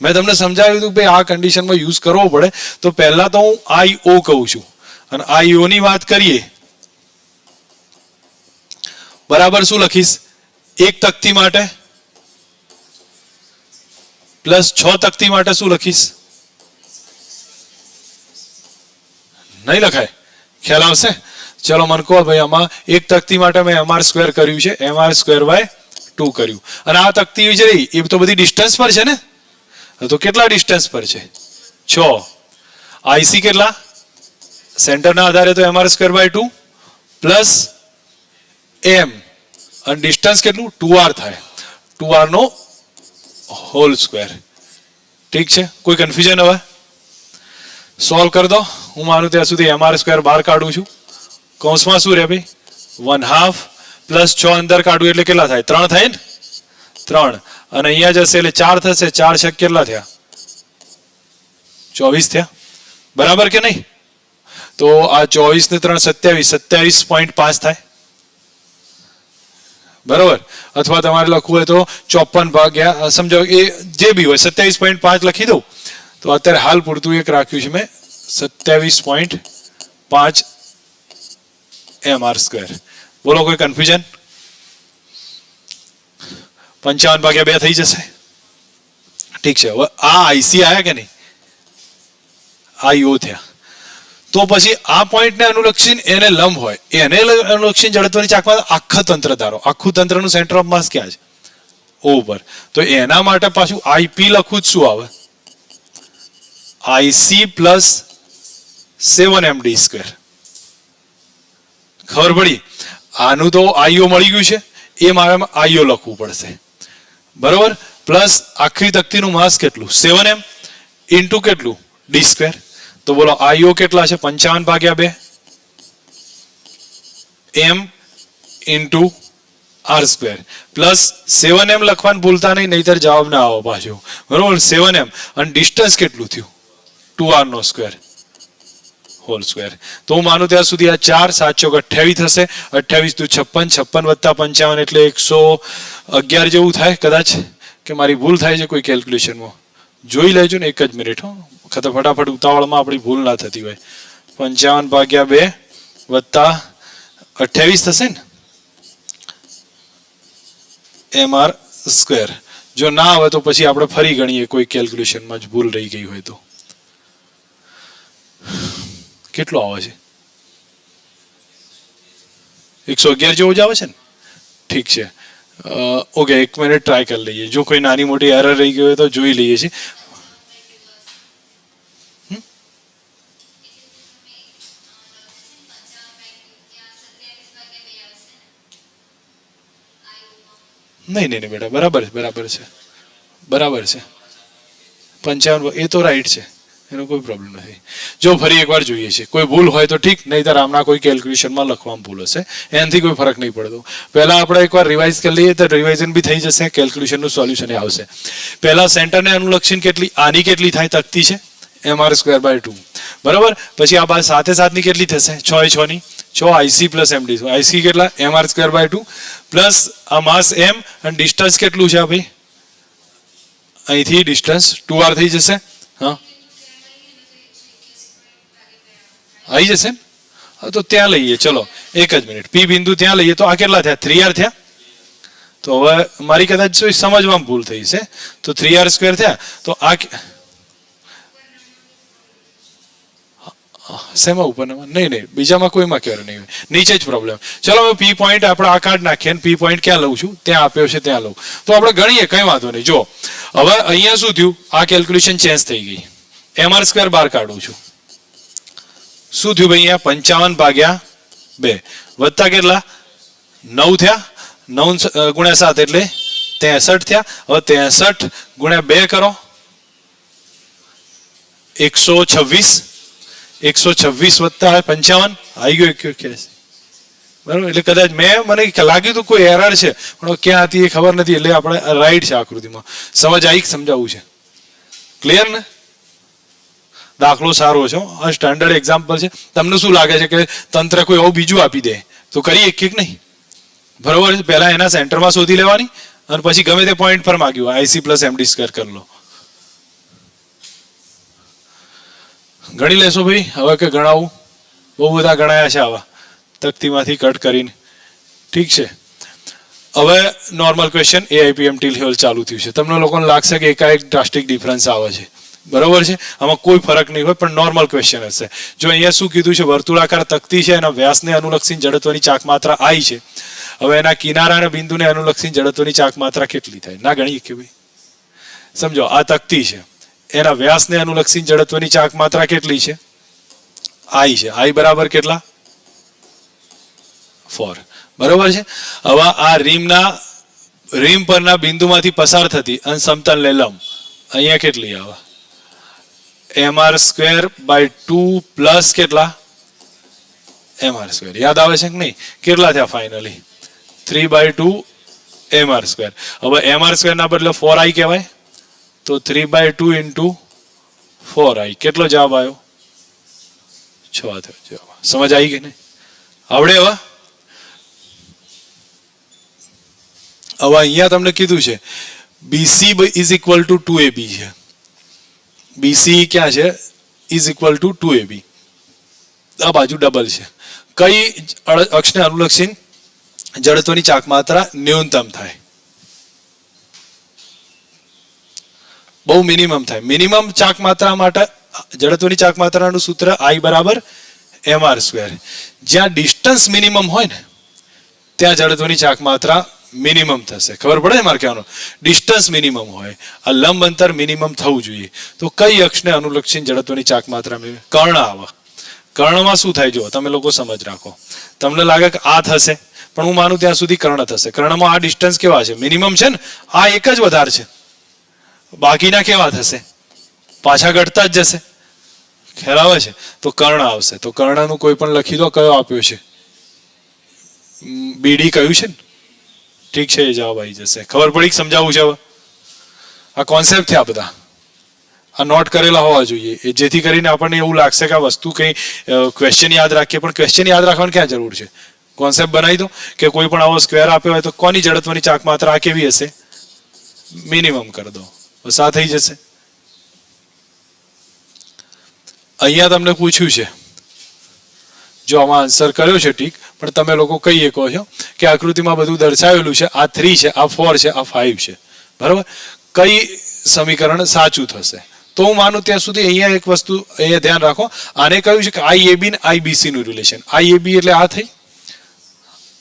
મેં તમને સમજાવ્યું હતું ભાઈ આ કન્ડિશનમાં યુઝ કરવો પડે. તો પહેલા તો હું IO કહું છું અને IO ની વાત કરીએ બરાબર શું લખીશ? એક તકતી માટે પ્લસ 6 તકતી માટે શું લખીશ? નહીં લખાય, ખ્યાલ આવશે? ચલો મને કહો ભાઈ, આમાં એક તકતી માટે મેં mr² કર્યું છે, mr² બાય 2 કર્યું. અને આ તકતી છે એ તો બધી ડિસ્ટન્સ પર છે ને, તો કેટલા ડિસ્ટન્સ પર છે? 6. આઈસી કેટલા? સેન્ટરના આધારે તો mr² બાય 2 પ્લસ m અને ડિસ્ટન્સ કેટલું? 2r થાય. 2r નો હોલ સ્ક્વેર. ઠીક છે, કોઈ કન્ફ્યુઝન? હવે સોલ્વ કરી દો. હું માનું ત્યાં સુધી mr² બહાર કાઢું છું. કૌંસમાં શું રહે ભાઈ? 1/2 પ્લસ 6 અંદર કાઢું એટલે કેટલા થાય? 3 થાય ને? 3 અને અહીંયા જશે એટલે 4 થશે. 4 છક કેટલા થયા? 24 થયા. બરાબર કે નહીં? તો આ 24 ને 3 27, 27.5 થાય. બરોબર. અથવા તમારે લખવું હોય તો 54 ભાગ્યા, સમજો એ જે બી હોય, 27.5 લખી દઉં. તો અત્યારે હાલ પૂરતું એક રાખ્યું છે મેં, 27.5 mr². બોલો કોઈ કન્ફ્યુઝન? 55 ભાગ્યા 2 થઈ જશે. ઠીક છે. હવે આ આઈસી આયા કે નહીં? IO થયા. તો પછી આ પોઈન્ટને અનુલક્ષીને એને લંબ હોય, એને અનુલક્ષીને જડત્વની ચાકમાં આખા તંત્ર ધારો. આખું તંત્રનું સેન્ટર ઓફ માસ ક્યાં છે? ઓ ઉપર. તો એના માટે પાછું IP લખવું જ શું આવે? IC plus 7md². ખબર પડી? આનું તો IO મળી ગયું છે, એ મારે IO લખવું પડશે. બરોબર. પ્લસ આખી તકતીનું માસ કેટલું? 7m ઇન્ટુ કેટલું? d². તો બોલો IO કેટલા છે? 55 ભાગ્યા 2 m into r² plus 7m લખવાનું ભૂલતા નહીં, નહીતર જવાબ ના આવો પાછો. બરોબર. 7m અને ડિસ્ટન્સ કેટલું થયું? 2r નો સ્ક્વેર હોલ સ્ક્વેર. તો હું માનું ત્યાં સુધી આ 4 7 ચોક 28 થશે. 28 દુ 56, 56 વત્તા 55 એટલે 111 જેવું થાય કદાચ, કે મારી ભૂલ થાય છે કોઈ કેલ્ક્યુલેશનમાં? જોઈ લેજો ને એક જ મિનિટ. ફટાફટ ઉતાવળમાં આપણી ભૂલ ના થતી હોય. 55 ભાગ્યા 2 વત્તા 28 થશે ને mr². જો ના આવે તો પછી આપણે ફરી ગણીએ કોઈ કેલ્ક્યુલેશનમાં જ ભૂલ રહી ગઈ હોય તો. કેટલો આવે છે? 111 જેવો જ આવે છે ને? ઠીક છે. ઓકે, 1 મિનિટ ટ્રાય કરી લઈએ. જો કોઈ નાની મોટી એરર રહી ગઈ હોય તો જોઈ લઈએ છીએ. નહીં નહીં બેટા, બરાબર છે, બરાબર છે. 55 એ તો રાઈટ છે, એનો કોઈ પ્રોબ્લેમ નથી. જો ફરી એકવાર જોઈએ છે, કોઈ ભૂલ હોય તો ઠીક, નહીંતર આમના કોઈ કેલ્ક્યુલેશનમાં લખવામાં ભૂલ હશે, એનાથી કોઈ ફરક નહીં પડતો. પહેલા આપણે એકવાર રિવાઇઝ કરી લઈએ તો રિવાઇઝન બી થઈ જશે, કેલ્ક્યુલેશનનું સોલ્યુશન આવશે. પહેલા સેન્ટરને અનુલક્ષીને કેટલી આની કેટલી થાય તકતી છે mr²/2, બરાબર. પછી આ બાદ સાથે સાથની કેટલી થશે 6 6 ની 6 IC પ્લસ MD. IC કેટલા mr²/2 પ્લસ આ માસ m અને ડિસ્ટન્સ કેટલું છે ભાઈ, અહીંથી ડિસ્ટન્સ 2r થઈ જશે. હા, આવી જશે ને? તો ત્યાં લઈએ, ચલો એક જ મિનિટ. પી બિંદુ ત્યાં લઈએ તો આ કેટલા થયા 3r થયા. તો હવે મારી કદાચ સમજવામાં ભૂલ થઈ છે, તો 3r² થયા. તો આ શેમાં ઉપર નહીં, બીજામાં કોઈમાં ક્યારે નહીં હોય, નીચે જ પ્રોબ્લેમ. ચલો હવે પી પોઈન્ટ આપણે આ કાર્ડ નાખીએ ને પી પોઈન્ટ ક્યાં લઉં છું, ત્યાં આપ્યો છે ત્યાં લઉં, તો આપણે ગણીએ, કઈ વાંધો નહીં. જો હવે અહીંયા શું થયું, આ કેલ્ક્યુલેશન ચેન્જ થઈ ગઈ. mr² બહાર કાઢું છું, શું થયું ભાઈ, અહીંયા 55/2 વત્તા કેટલા 9 થયા, 9 × 7 એટલે 63 થયા. હવે 63 × 2 કરો 126, 126 વત્તા 55 આવી ગયો 81, બરાબર. એટલે કદાચ મને લાગ્યું હતું કોઈ એરર છે, પણ ક્યાં હતી એ ખબર નથી. એટલે આપણે રાઈટ છે આકૃતિમાં. સમજ આવી, સમજાવવું છે, ક્લિયર ને? દાખલો સારો છે, આ સ્ટાન્ડર્ડ એક્ઝામ્પલ છે. તમને શું લાગે છે કે તંત્ર કોઈ એવું બીજું આપી દે તો કરી એક એક નહીં, બરોબર? પહેલા એના સેન્ટરમાં શોધી લેવાની અને પછી ગમે તે પોઈન્ટ પર માંગ્યું IC પ્લસ MD² કરી લો. ગણી લેશો ભાઈ હવે કે ગણાવું? બહુ બધા ગણાયા છે આવા તકતીમાંથી કટ કરીને, ઠીક છે. હવે નોર્મલ ક્વેશ્ચન AIPMT લેવલ ચાલુ થયું છે. તમને લોકોને લાગશે કે એકાએક ડ્રાસ્ટિક ડિફરન્સ આવે છે, બરોબર છે, આમાં કોઈ ફરક નહીં હોય, પણ નોર્મલ ક્વેશ્ચન હશે. જો અહીંયા શું કીધું છે, વર્તુળાકાર તકતી છે, એના વ્યાસને અનુલક્ષીને જડત્વની ચાક માત્રા I છે. હવે એના કિનારા અને બિંદુને અનુલક્ષીને જડત્વની ચાક માત્રા કેટલી થાય, ના ગણીએ કે ભાઈ? સમજો આ તકતી છે, એના વ્યાસને અનુલક્ષીને જડત્વની ચાક માત્રા કેટલી છે, I છે. I બરાબર કેટલા 4, બરોબર છે. હવે આ રીમ પરના બિંદુમાંથી પસાર થતી અને સમતલને લંબ અહીંયા કેટલી આવે, mr²/2 પ્લસ કેટલા mr². યાદ આવે છે કે નહીં? કેટલા થયા ફાઇનલી 3/2 mr². હવે mr² ના બદલે 4i કહેવાય, તો 3/2 × 4i કેટલો જવાબ આવ્યો? 6 થયો જવાબ. સમજ આવી કે નહીં? આવડે? હવે અહીંયા તમને કીધું છે BC = 2AB છે. BC ક્યાં છે? = 2AB. આ બાજુ ડબલ છે. કઈ અક્ષને અનુલક્ષીને જડત્વની ચાક માત્રા ન્યૂનતમ થાય? બહુ મિનિમમ થાય. મિનિમમ ચાક માત્રા માટે જડત્વની ચાક માત્રાનું સૂત્ર I બરાબર mr². જ્યાં ડિસ્ટન્સ મિનિમમ હોય ને ત્યાં જડત્વની ચાક માત્રા મિનિમમ થશે. ખબર પડે મારે કહેવાનો? ડિસ્ટન્સ મિનિમમ હોય, આ લંબ અંતર મિનિમમ થવું જોઈએ. તો કઈ અક્ષને અનુલક્ષીને જડત્વની ચાક માત્રા કર્ણ આવે. કર્ણમાં શું થાય જો તમે લોકો સમજ રાખો. તમને લાગે કે આ થશે, પણ હું માનું ત્યાં સુધી કર્ણ થશે. કર્ણમાં આ ડિસ્ટન્સ કેવા છે? મિનિમમ છે ને, આ એક જ વધારે છે, બાકીના કેવા થશે? પાછા ઘટતા જ જશે. ખ્યાલ આવે છે? તો કર્ણ આવશે. તો કર્ણનું કોઈ પણ લખી દો, કયો આપ્યો છે? BD કયું છે ને? ઠીક છે, એ જવાબ આવી જશે. ખબર પડી? સમજાવવું છે હવે? આ કોન્સેપ્ટ થયા બધા, આ નોટ કરેલા હોવા જોઈએ, જેથી કરીને આપણને એવું લાગશે કે આ વસ્તુ કંઈ ક્વેશ્ચન યાદ રાખીએ, પણ ક્વેશ્ચન યાદ રાખવાની ક્યાં જરૂર છે? કોન્સેપ્ટ બનાવી દો કે કોઈ પણ આવો સ્ક્વેર આપ્યો હોય તો કોની જડત્વની ચાક માત્રા આ કેવી હશે? મિનિમમ કરી દો, બસ આ થઈ જશે. અહીંયા તમને પૂછ્યું છે, જો આમાં આન્સર કર્યો છે ઠીક, પણ તમે લોકો કહીએ કહો છો કે આકૃતિમાં બધું દર્શાવેલું છે, આ 3 છે, આ 4 છે, આ 5 છે, બરાબર. કઈ સમીકરણ સાચું થશે? તો હું માનું ત્યાં સુધી અહીંયા એક વસ્તુ અહીંયા ધ્યાન રાખો. આને કહ્યું છે કે IAB ને IBC નું રિલેશન. IAB એટલે આ થઈ,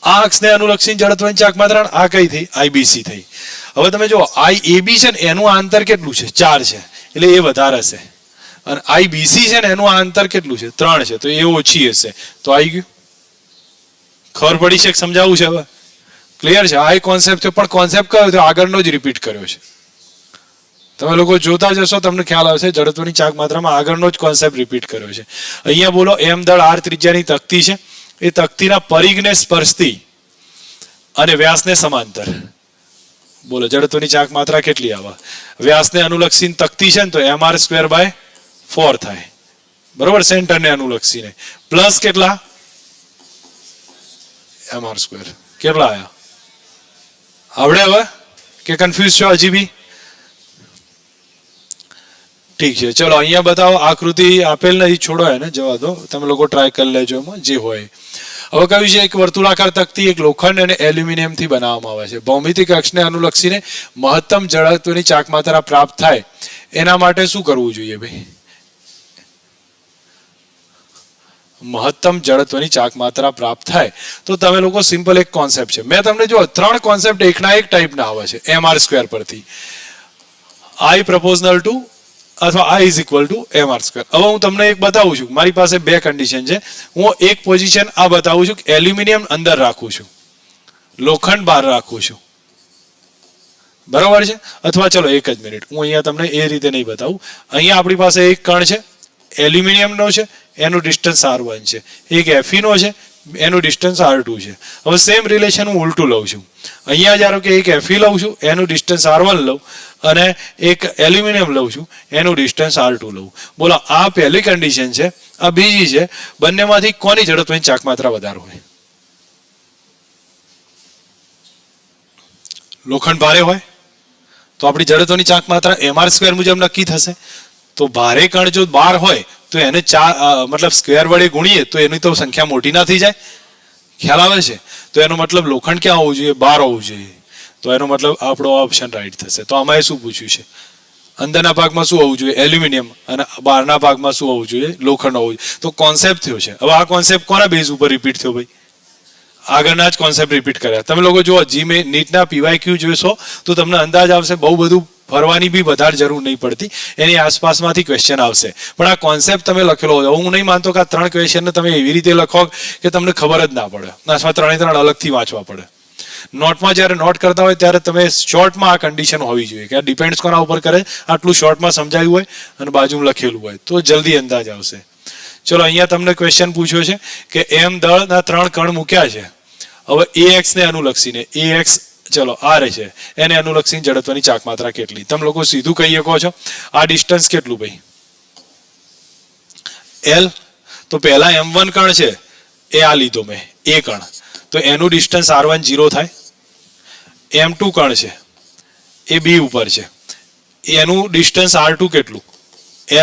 આ અક્ષને અનુલક્ષીને જડત્વની ચાક માત્રા, આ કઈ થઈ? આઈબીસી થઈ. હવે તમે જો આઈએબી છે ને એનું આ અંતર કેટલું છે? 4 છે, એટલે એ વધારે હશે. અને આઈબીસી છે ને એનું આ અંતર કેટલું છે? 3 છે, તો એ ઓછી હશે. તો આવી ગયું. ખબર પડી છે? સમજાવવું છે હવે? ક્લિયર છે? આ કોન્સેપ્ટ છે, પણ કોન્સેપ્ટ કયો તો આગળનો જ રિપીટ કર્યો છે. તમે લોકો જોતા જશો તમને ખ્યાલ આવશે. જડત્વની ચાક માત્રામાં આગળનો જ કોન્સેપ્ટ રિપીટ કર્યો છે. અહીંયા બોલો એમ દળ આર ત્રિજ્યાની તકતી છે, એ તકતીના પરિઘને સ્પર્શતી અને વ્યાસને સમાંતર. બોલો જડત્વની ચાક માત્રા કેટલી આવે? વ્યાસને અનુલક્ષીને તકતી છે ને તો mr²/4 થાય, બરોબર? સેન્ટરને અનુલક્ષીને પ્લસ કેટલા? mr². કેટલા આયા? આવડે હવે કે કન્ફ્યુઝ છો હજી બી? ઠીક છે, ચલો અહીંયા બતાવો. આકૃતિ આપેલ નથી, છોડો એને, જવા દો. તમે લોકો ટ્રાય કરી લેજો એમાં જે હોય. હવે કહ્યું છે એક વર્તુળાકાર તકતી એક લોખંડ અને એલ્યુમિનિયમથી બનાવવામાં આવે છે. ભૌમિતિક અક્ષને અનુલક્ષીને મહત્તમ જડત્વની ચાક માત્રા પ્રાપ્ત થાય એના માટે શું કરવું જોઈએ ભાઈ? મહત્તમ જડત્વની ચાક માત્રા પ્રાપ્ત થાય તો તમે લોકો સિમ્પલ એક કોન્સેપ્ટ છે, મેં તમને જો 3 કોન્સેપ્ટ એકના એક ટાઈપના આવે છે mr² પરથી. I proportional to અથવા I is equal to mr². હવે હું તમને એક બતાવું છું. મારી પાસે 2 કન્ડિશન છે. હું એક પોઝિશન આ બતાવું છું કે એલ્યુમિનિયમ અંદર રાખું છું, લોખંડ બહાર રાખું છું, બરાબર છે? અથવા ચલો એક જ મિનિટ, હું અહીંયા તમને એ રીતે નહીં બતાવું. અહીંયા આપણી પાસે એક કણ છે, એલ્યુમિનિયમનો છે, એનું ડિસ્ટન્સ r1 છે. એક Fe નો છે, એનું ડિસ્ટન્સ r2 છે. હવે સેમ રિલેશન હું ઉલટું લઉં છું. અહીંયા ધારો કે એક Fe લઉં છું, એનું ડિસ્ટન્સ r1 લઉં, અને એક એલ્યુમિનિયમ લઉં છું, એનું ડિસ્ટન્સ r2 લઉં. બોલો આ પહેલી કન્ડિશન છે, આ બીજી છે. બંનેમાંથી કોની જડત્વની ચાક માત્રા વધારે હોય? લોખંડ ભારે હોય તો આપણી જડત્વની ચાક માત્રા mr² મુજબ નક્કી થશે. તો ભારે કણ જો 12 હોય તો એને મતલબ સ્ક્વેર વડે ગુણીએ તો એની તો સંખ્યા મોટી ના થઈ જાય? ખ્યાલ આવે છે? તો એનો મતલબ લોખંડ ક્યાં હોવું જોઈએ? 12 હોવું જોઈએ. તો એનો મતલબ આપણો ઓપ્શન રાઈટ થશે. તો આમાં શું પૂછ્યું છે? અંદરના ભાગમાં શું હોવું જોઈએ? એલ્યુમિનિયમ. અને બહારના ભાગમાં શું હોવું જોઈએ? લોખંડ હોવું જોઈએ. તો કોન્સેપ્ટ થયો છે. હવે આ કોન્સેપ્ટ કોના બેઝ ઉપર રિપીટ થયો ભાઈ? આગળના જ કોન્સેપ્ટ રિપીટ કર્યા. તમે લોકો જો મેં નીટના PYQ જોશો તો તમને અંદાજ આવશે. બહુ બધું ફરવાની બી વધારે જરૂર નહીં પડતી, એની આસપાસમાંથી ક્વેશ્ચન આવશે. પણ આ કોન્સેપ્ટ તમે લખેલો હોય, હું નહીં માનતો કે આ 3 ક્વેશ્ચનને તમે એવી રીતે લખો કે તમને ખબર જ ના પડે, અથવા 3 અલગથી વાંચવા પડે. નોટમાં જ્યારે નોટ કરતા હોય ત્યારે તમે શોર્ટમાં આ કન્ડિશન હોવી જોઈએ કે આ ડિપેન્ડ્સ કોના ઉપર કરે, આટલું શોર્ટમાં સમજાયું હોય અને બાજુમાં લખેલું હોય તો જલ્દી અંદાજ આવશે. ચલો અહીંયા તમને ક્વેશ્ચન પૂછ્યો છે કે એમ દળના 3 કણ મૂક્યા છે. હવે AX ને અનુલક્ષીને, AX ચલો આર છે, એને અનુલક્ષીને જડત્વની ચાક માત્રા કેટલી? તમે લોકો સીધું કહી શકો છો આ ડિસ્ટન્સ કેટલું ભાઈ? L. તો પહેલા M1 કણ છે એ આ લીધો મેં, એ કણ, તો એનું ડિસ્ટન્સ r1 0 થાય. M2 કણ છે એ B ઉપર છે, એનું ડિસ્ટન્સ r2 કેટલું?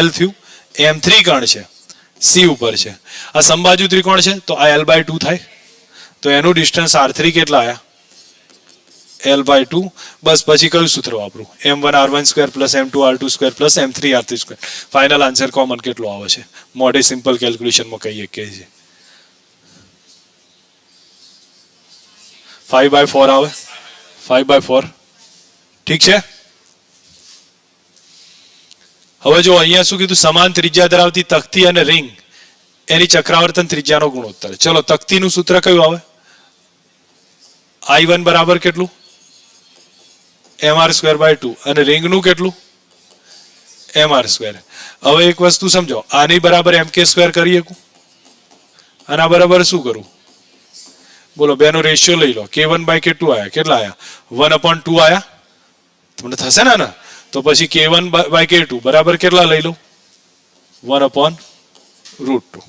L થયું. M3 કણ છે C ઉપર છે. આ સમબાજુ ત્રિકોણ છે તો આ L/2 થાય. તો એનું ડિસ્ટન્સ r3 કેટલા આયા? L/2. બસ પછી કયું સૂત્ર વાપરું? m1r1² + m2r2² + m3r3². Final answer common કેટલો આવે છે? મોડે સિમ્પલ કેલ્ક્યુલેશનમાં કહીએ કે છે 5/4 આવે. 5/4. ઠીક છે. હવે જો અહીંયા શું કીધું? સમાન ત્રિજ્યા ધરાવતી તકતી અને રિંગ એની ચક્રાવર્તન ત્રિજ્યાનો ગુણોત્તર. ચલો તકતીનું સૂત્ર કયું આવે? I1 બરાબર કેટલું? mr²/2. અને રિંગનું કેટલું? mr². હવે એક વસ્તુ સમજો, આની બરાબર mk² કરી શકું? આના બરાબર શું કરું? બોલો બેનો રેશિયો લઈ લો. k1/k2 આયા. કેટલા આયા? 1/2 આયા. તમને થશે ને? તો પછી k1/k2 બરાબર કેટલા લઈ લો? 1/√2.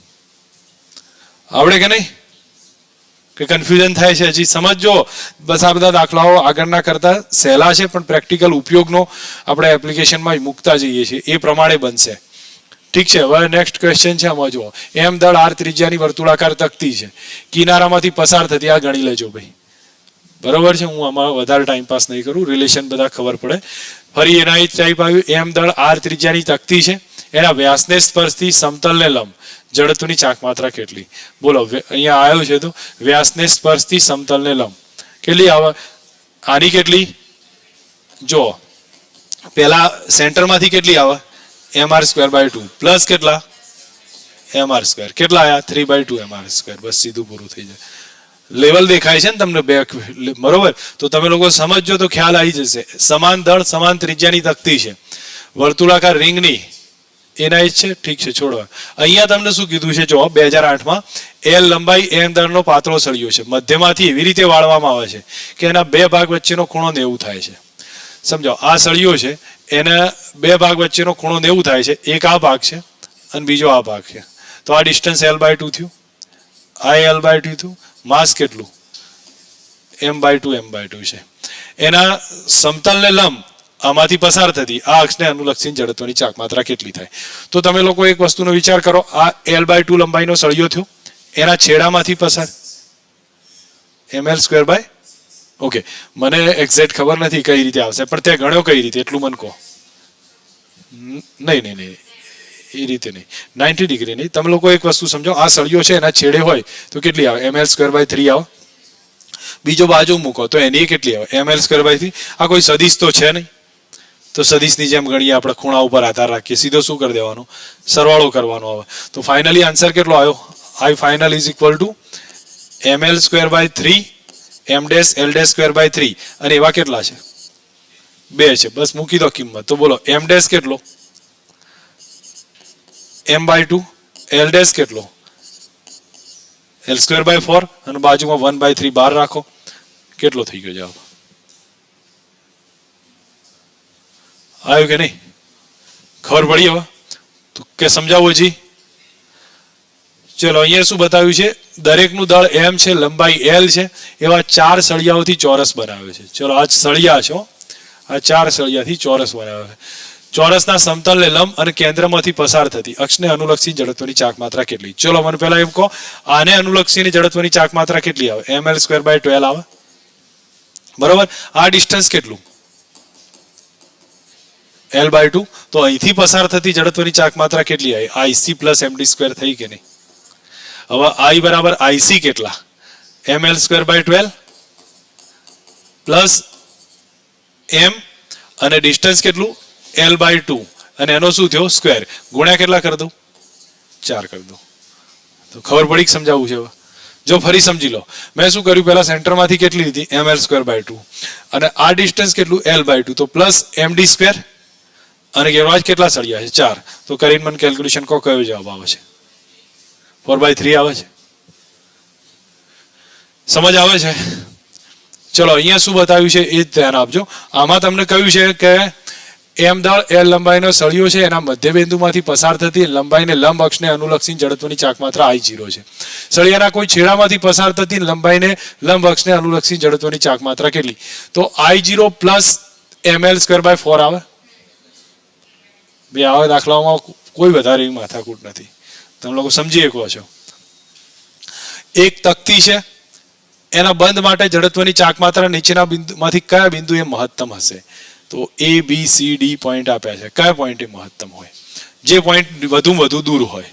આવડે કે નહીં? કે કન્ફ્યુઝન થાય છે હજી? સમજો. બસ આ બધા દાખલાઓ આગળના કરતા સહેલા છે પણ પ્રેક્ટિકલ ઉપયોગનો આપણે એપ્લિકેશનમાં મૂકતા જઈએ છીએ એ પ્રમાણે બનશે. ઠીક છે. હવે નેક્સ્ટ ક્વેશ્ચન છે આમાં જુઓ. એમ દળ r ત્રિજ્યાની વર્તુળાકાર તકતી છે, કિનારામાંથી પસાર થતી. આ ગણી લેજો ભાઈ, બરોબર છે? હું આમાં વધારે ટાઈમ પાસ નહીં કરું, રિલેશન બધા ખબર પડે. ફરી એના જ ટાઈપ આવ્યું. એમ દળ r ત્રિજ્યાની તકતી છે, એના વ્યાસને સ્પર્શતી સમતલને લંબ જડત્વની ચાક માત્રા કેટલી? બોલો, અહીંયા આવ્યું છે તો વ્યાસને સ્પર્શતી સમતલને લંબ કેટલી આવે? આની કેટલી? જો પેલા સેન્ટરમાંથી કેટલી આવે? mr²/2 પ્લસ કેટલા? mr². કેટલા આયા? 3/2 mr². બસ સીધું પૂરું થઈ જાય. લેવલ દેખાય છે ને તમને બે, બરોબર? તો તમે લોકો સમજજો તો ખ્યાલ આવી જશે. સમાન દળ સમાન ત્રિજ્યાની તકતી છે, વર્તુળાકાર રિંગની, એના જ છે. ઠીક છે, છોડો. અહીંયા તમને શું કીધું છે? જો 2008માં એલ લંબાઈ એમ દળનો પાતળો સળિયો છે, મધ્યમાંથી એવી રીતે વાળવામાં આવે છે કે એના બે ભાગ વચ્ચેનો ખૂણો 90 થાય છે. સમજો, આ સળિયો છે, એના બે ભાગ વચ્ચેનો ખૂણો 90 થાય છે. એક આ ભાગ છે અને બીજો આ ભાગ છે. તો આ ડિસ્ટન્સ l/2 થયું, આ l/2 થયું. માસ કેટલું? m/2 છે. એના સમતલને લંબ આમાંથી પસાર થતી આ અક્ષને અનુલક્ષીને જડત્વની ચાક માત્રા કેટલી થાય? તો તમે લોકો એક વસ્તુનો વિચાર કરો. આ l/2 લંબાઈનો સળિયો થયો, એના છેડામાંથી પસાર ml². ઓકે, મને એક્ઝેક્ટ ખબર નથી કઈ રીતે આવશે, પણ ત્યાં ગણ્યો કઈ રીતે એટલું મને કહો. નહીં, એ રીતે નહીં, 90 ડિગ્રી નહીં. તમે લોકો એક વસ્તુ સમજો, આ સળિયો છે એના છેડે હોય તો કેટલી આવે? ml²/3 આવે. બીજો બાજુ મૂકો તો એની કેટલી આવે? ml²/3. આ કોઈ સદિશ તો છે નહીં, તો સદિશની જેમ ગણીએ આપણે, ખૂણા ઉપર આધાર રાખીએ, સીધો શું કરી દેવાનો? સરવાળો કરવાનો આવે. તો ફાઇનલી આન્સર કેટલો આવ્યો? I final is equal to ml²/3 m'(l'²/3. અને એવા કેટલા છે? 2 છે. બસ મૂકી દો કિંમત. તો બોલો, m' કેટલો? m/2. l' કેટલો? l²/4. અને બાજુમાં 1/3 બહાર રાખો. કેટલો થઈ ગયો જવાબ? આવ્યું કે નહીં? ખબર પડી હવે તો કે સમજાવું હજી? ચલો, અહીંયા શું બતાવ્યું છે? દરેકનું દળ m છે, લંબાઈ l છે, એવા 4 સળિયાઓથી ચોરસ બનાવ્યો છે. ચલો, આ સળિયા છે, આ 4 સળિયાથી ચોરસ બનાવ્યો છે. ચોરસના સમતલને લંબ અને કેન્દ્રમાંથી પસાર થતી અક્ષને અનુલક્ષી જડત્વની ચાક માત્રા કેટલી? ચલો, મને પહેલા એમ કહો, આને અનુલક્ષીની જડત્વની ચાક માત્રા કેટલી આવે? ml²/12 આવે, બરોબર? આ ડિસ્ટન્સ કેટલું? l/2. તો અહીંથી પસાર થતી જડત્વની ચાક માત્રા કેટલી આવી? IC + md² થઈ કે નહીં? હવે I બરાબર IC કેટલા? ml²/12 પ્લસ m અને ડિસ્ટન્સ કેટલું? l/2. અને એનો શું થયો? સ્ક્વેર. ગુણ્યા કેટલા કરી દઉં? 4 કરી દઉં. તો ખબર પડી કે સમજાવવું છે? હવે જો ફરી સમજી લો. મેં શું કર્યું? પહેલા સેન્ટરમાંથી કેટલી લીધી? ml²/2. અને આ ડિસ્ટન્સ કેટલું? l/2. તો પ્લસ md². અને એવા જ કેટલા સળિયા છે? 4. તો કરીને મને કેલ્ક્યુલેશન કહો, કયો જવાબ આવે છે? 4/3 આવે છે. સમજ આવે છે? ચલો, અહીંયા શું બતાવ્યું છે એ ધ્યાન આપજો. આમાં તમને કહ્યું છે કે m દળ l લંબાઈનો સળિયો છે, એના મધ્યબિંદુમાંથી પસાર થતી લંબાઈને લંબ અક્ષને અનુલક્ષીને જડત્વની ચાક માત્રા I0 છે. સળિયાના કોઈ છેડામાંથી પસાર થતી લંબાઈને લંબ અક્ષને અનુલક્ષીને જડત્વની ચાક માત્રા કેટલી? તો I0 + ml²/4 આવે. બે આવા દાખલાઓમાં કોઈ વધારે માથાકૂટ નથી, તમે લોકો સમજી શકો છો. એક તકતી છે, એના બંધ માટે જડત્વની ચાક માત્રા નીચેના બિંદુમાંથી કયા બિંદુએ મહત્તમ હશે? તો ABCD પોઈન્ટ આપ્યા છે. કયા પોઈન્ટે મહત્તમ હોય? જે પોઈન્ટ વધુ દૂર હોય.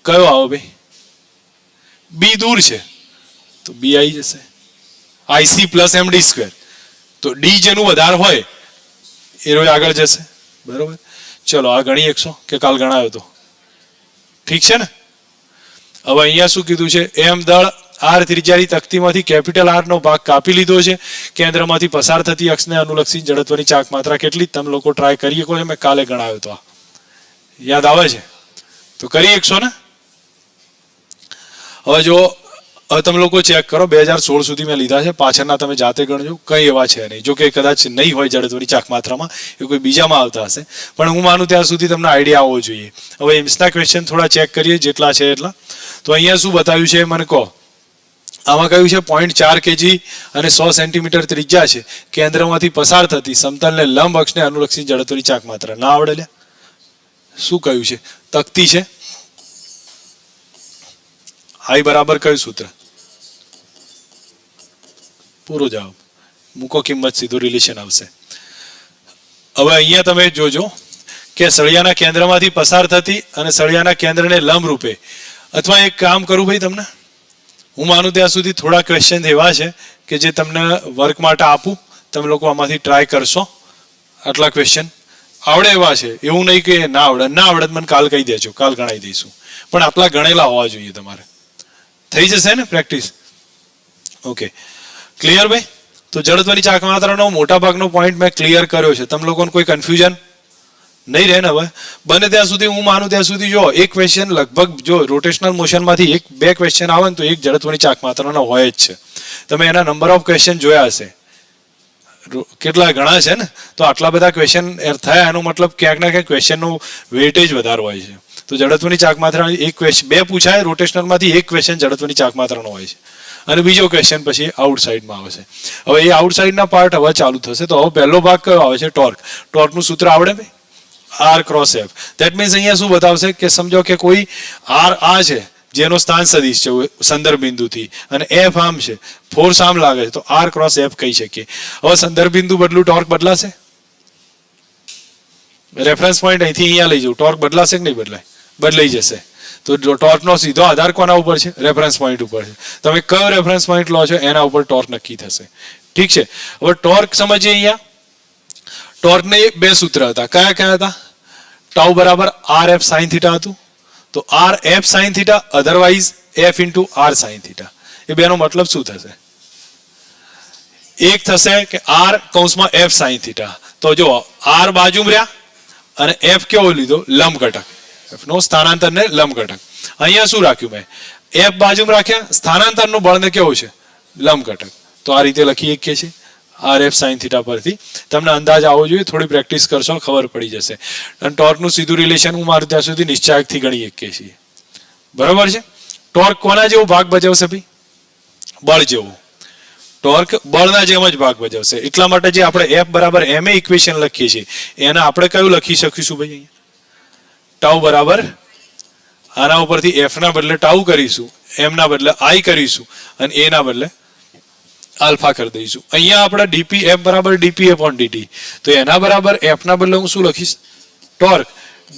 કયો આવો ભાઈ? B દૂર છે તો B આવી જશે. IC + md². તો D જેનું વધારે હોય એ રોજ આગળ જશે, બરોબર? ચલો, આ ગણી 100 કે કાલ ગણાયો તો ઠીક છે ને? હવે અહીંયા શું કીધું છે? m દળ r ત્રિજ્યાની તકતીમાંથી કેપિટલ R નો ભાગ કાપી લીધો છે. કેન્દ્રમાંથી પસાર થતી અક્ષને અનુલક્ષી જડત્વની ચાક માત્રા કેટલી? તમે લોકો ટ્રાય કરી શકો. મેં કાલે ગણાવ્યો તો, યાદ આવે છે? તો કરી 100 ને? હવે જો, હવે તમે લોકો ચેક કરો, 2016 સુધી મેં લીધા છે, પાછળના તમે જાતે ગણજો. કંઈ એવા છે નહીં. જો કે કદાચ નહીં હોય જડત્વની ચાક માત્રામાં, એ કોઈ બીજામાં આવતા હશે, પણ હું માનું ત્યાં સુધી તમને આઈડિયા આવવો જોઈએ. હવે એમ્સના ક્વેશ્ચન થોડા ચેક કરીએ, જેટલા છે એટલા. તો અહીંયા શું બતાવ્યું છે મને કહો? આમાં કહ્યું છે 0.4 kg અને 100 સેન્ટીમીટર ત્રિજ્યા છે, કેન્દ્રમાંથી પસાર થતી સમતલને લંબ અક્ષને અનુલક્ષી જડત્વની ચાક માત્રા. ના આવડે લે? શું કહ્યું છે? તકતી છે. I બરાબર કયું સૂત્ર? પૂરો જવાબ મૂકો, કિંમત સીધું રિલેશન આવશે. હવે અહીંયા તમે જોજો કે સળિયાના કેન્દ્રમાંથી પસાર થતી અને સળિયાના કેન્દ્રને લંબ રૂપે, અથવા એક કામ કરું ભાઈ, તમને હું માનું ત્યાં સુધી થોડા ક્વેશ્ચન એવા છે કે જે તમને વર્ક માટે આપું, તમે લોકો આમાંથી ટ્રાય કરશો. આટલા ક્વેશ્ચન આવડે એવા છે, એવું નહીં કે ના આવડે. ના આવડે મને કાલ કહી દેજો, કાલ ગણાવી દઈશું, પણ આટલા ગણેલા હોવા જોઈએ તમારે. થઈ જશે ને પ્રેક્ટિસ? ઓકે, ક્લિયર ભાઈ? તો જડત્વની ચાક માત્રાનો મોટા ભાગનો પોઈન્ટ મેં ક્લિયર કર્યો છે. તમે લોકોને કોઈ કન્ફ્યુઝન નહીં રહે ને? હવે બને ત્યાં સુધી હું માનું ત્યાં સુધી જો એક ક્વેશ્ચન લગભગ જો રોટેશનલ મોશનમાંથી એક બે ક્વેશ્ચન આવે ને તો એક જડત્વની ચાક માત્રાનો હોય જ છે. તમે એના નંબર ઓફ ક્વેશ્ચન જોયા હશે, કેટલા ઘણા છે ને? તો આટલા બધા ક્વેશ્ચન થયા એનો મતલબ ક્યાંક ના ક્યાંક ક્વેશ્ચનનું વેઇટેજ વધારે હોય છે. તો જડત્વની ચાક માત્રા એક ક્વેશ્ચન બે પૂછાય રોટેશનલમાંથી, એક ક્વેશ્ચન જડત્વની ચાક માત્રાનો હોય છે અને બીજો ક્વેશ્ચન પછી આઉટસાઇડમાં આવશે. હવે એ આઉટસાઇડના પાર્ટ હવે ચાલુ થશે. તો હવે પહેલો ભાગ કયો આવે છે? ટોર્ક. ટોર્કનું સૂત્ર આવડે ભાઈ? R cross f. That means અહીંયા શું બતાવશે કે સમજો કે કોઈ આર આ છે જેનો સ્થાન સદિશ છે સંદર્ભ બિંદુથી, અને એફ આમ છે, ફોર્સ આમ લાગે છે, તો આર ક્રોસ એફ કહી શકીએ. હવે સંદર્ભ બિંદુ બદલું, ટોર્ક બદલાશે? રેફરન્સ પોઈન્ટ અહીંથી અહીંયા લઈ જવું, ટોર્ક બદલાશે કે નહીં બદલાય? બદલાઈ જશે. તો ટોર્કનો સીધો આધાર કોના ઉપર છે? રેફરન્સ પોઈન્ટ ઉપર છે. તમે કયો રેફરન્સ પોઈન્ટ લો છો એના ઉપર ટોર્ક નક્કી થશે. ઠીક છે? હવે ટોર્ક સમજીએ. અહીંયા ટોર્કને બે સૂત્ર હતા. કયા કયા હતા? ટાઉ બરાબર આર એફ સાઇન થીટા હતું. તો R F sine theta, otherwise F into R sine theta. એ બેનો મતલબ શું થશે? એક થશે કે આર કૌંસમાં એફ સાઇન થીટા. તો જો આર બાજુમાં રહ્યા અને એફ કેવો લીધો? લંબ ઘટક. એફ નો સ્થાનાંતરને લંબ ઘટક. અહીંયા શું રાખ્યું મેં? એફ બાજુમાં રાખ્યા, સ્થાનાંતરનું બળને કેવું છે? લંબ ઘટક. તો આ રીતે લખી શકીએ છીએ આર એફ સાઇન થીટા પરથી. તમને અંદાજ આવવો જોઈએ, થોડી પ્રેક્ટિસ કરશો ખબર પડી જશે. અને ટોર્કનું સીધું રિલેશન હું મારું ત્યાં સુધી નિશ્ચાયકથી ગણી શકીએ છીએ. બરોબર છે? ટોર્ક કોના જેવો ભાગ ભજવશે ભાઈ? બળ જેવો. ટોર્ક બળના જેમ જ ભાગ ભજવશે. એટલા માટે જે આપણે એફ બરાબર એમ એ ઇક્વેશન લખીએ છીએ એને આપણે કયું લખી શકીશું ભાઈ? ટાઉ બરાબર આના ઉપરથી એફ ના બદલે ટાઉ કરીશું, એમ ના બદલે આઈ કરીશું અને એ ના બદલે આલ્ફા કરી દઈશું. અહીંયા આપણે ડીપી એફ બરાબર ડીપી અપોન ડીટી. તો એના બરાબર એફ ના બદલે હું શું લખીશ? Torque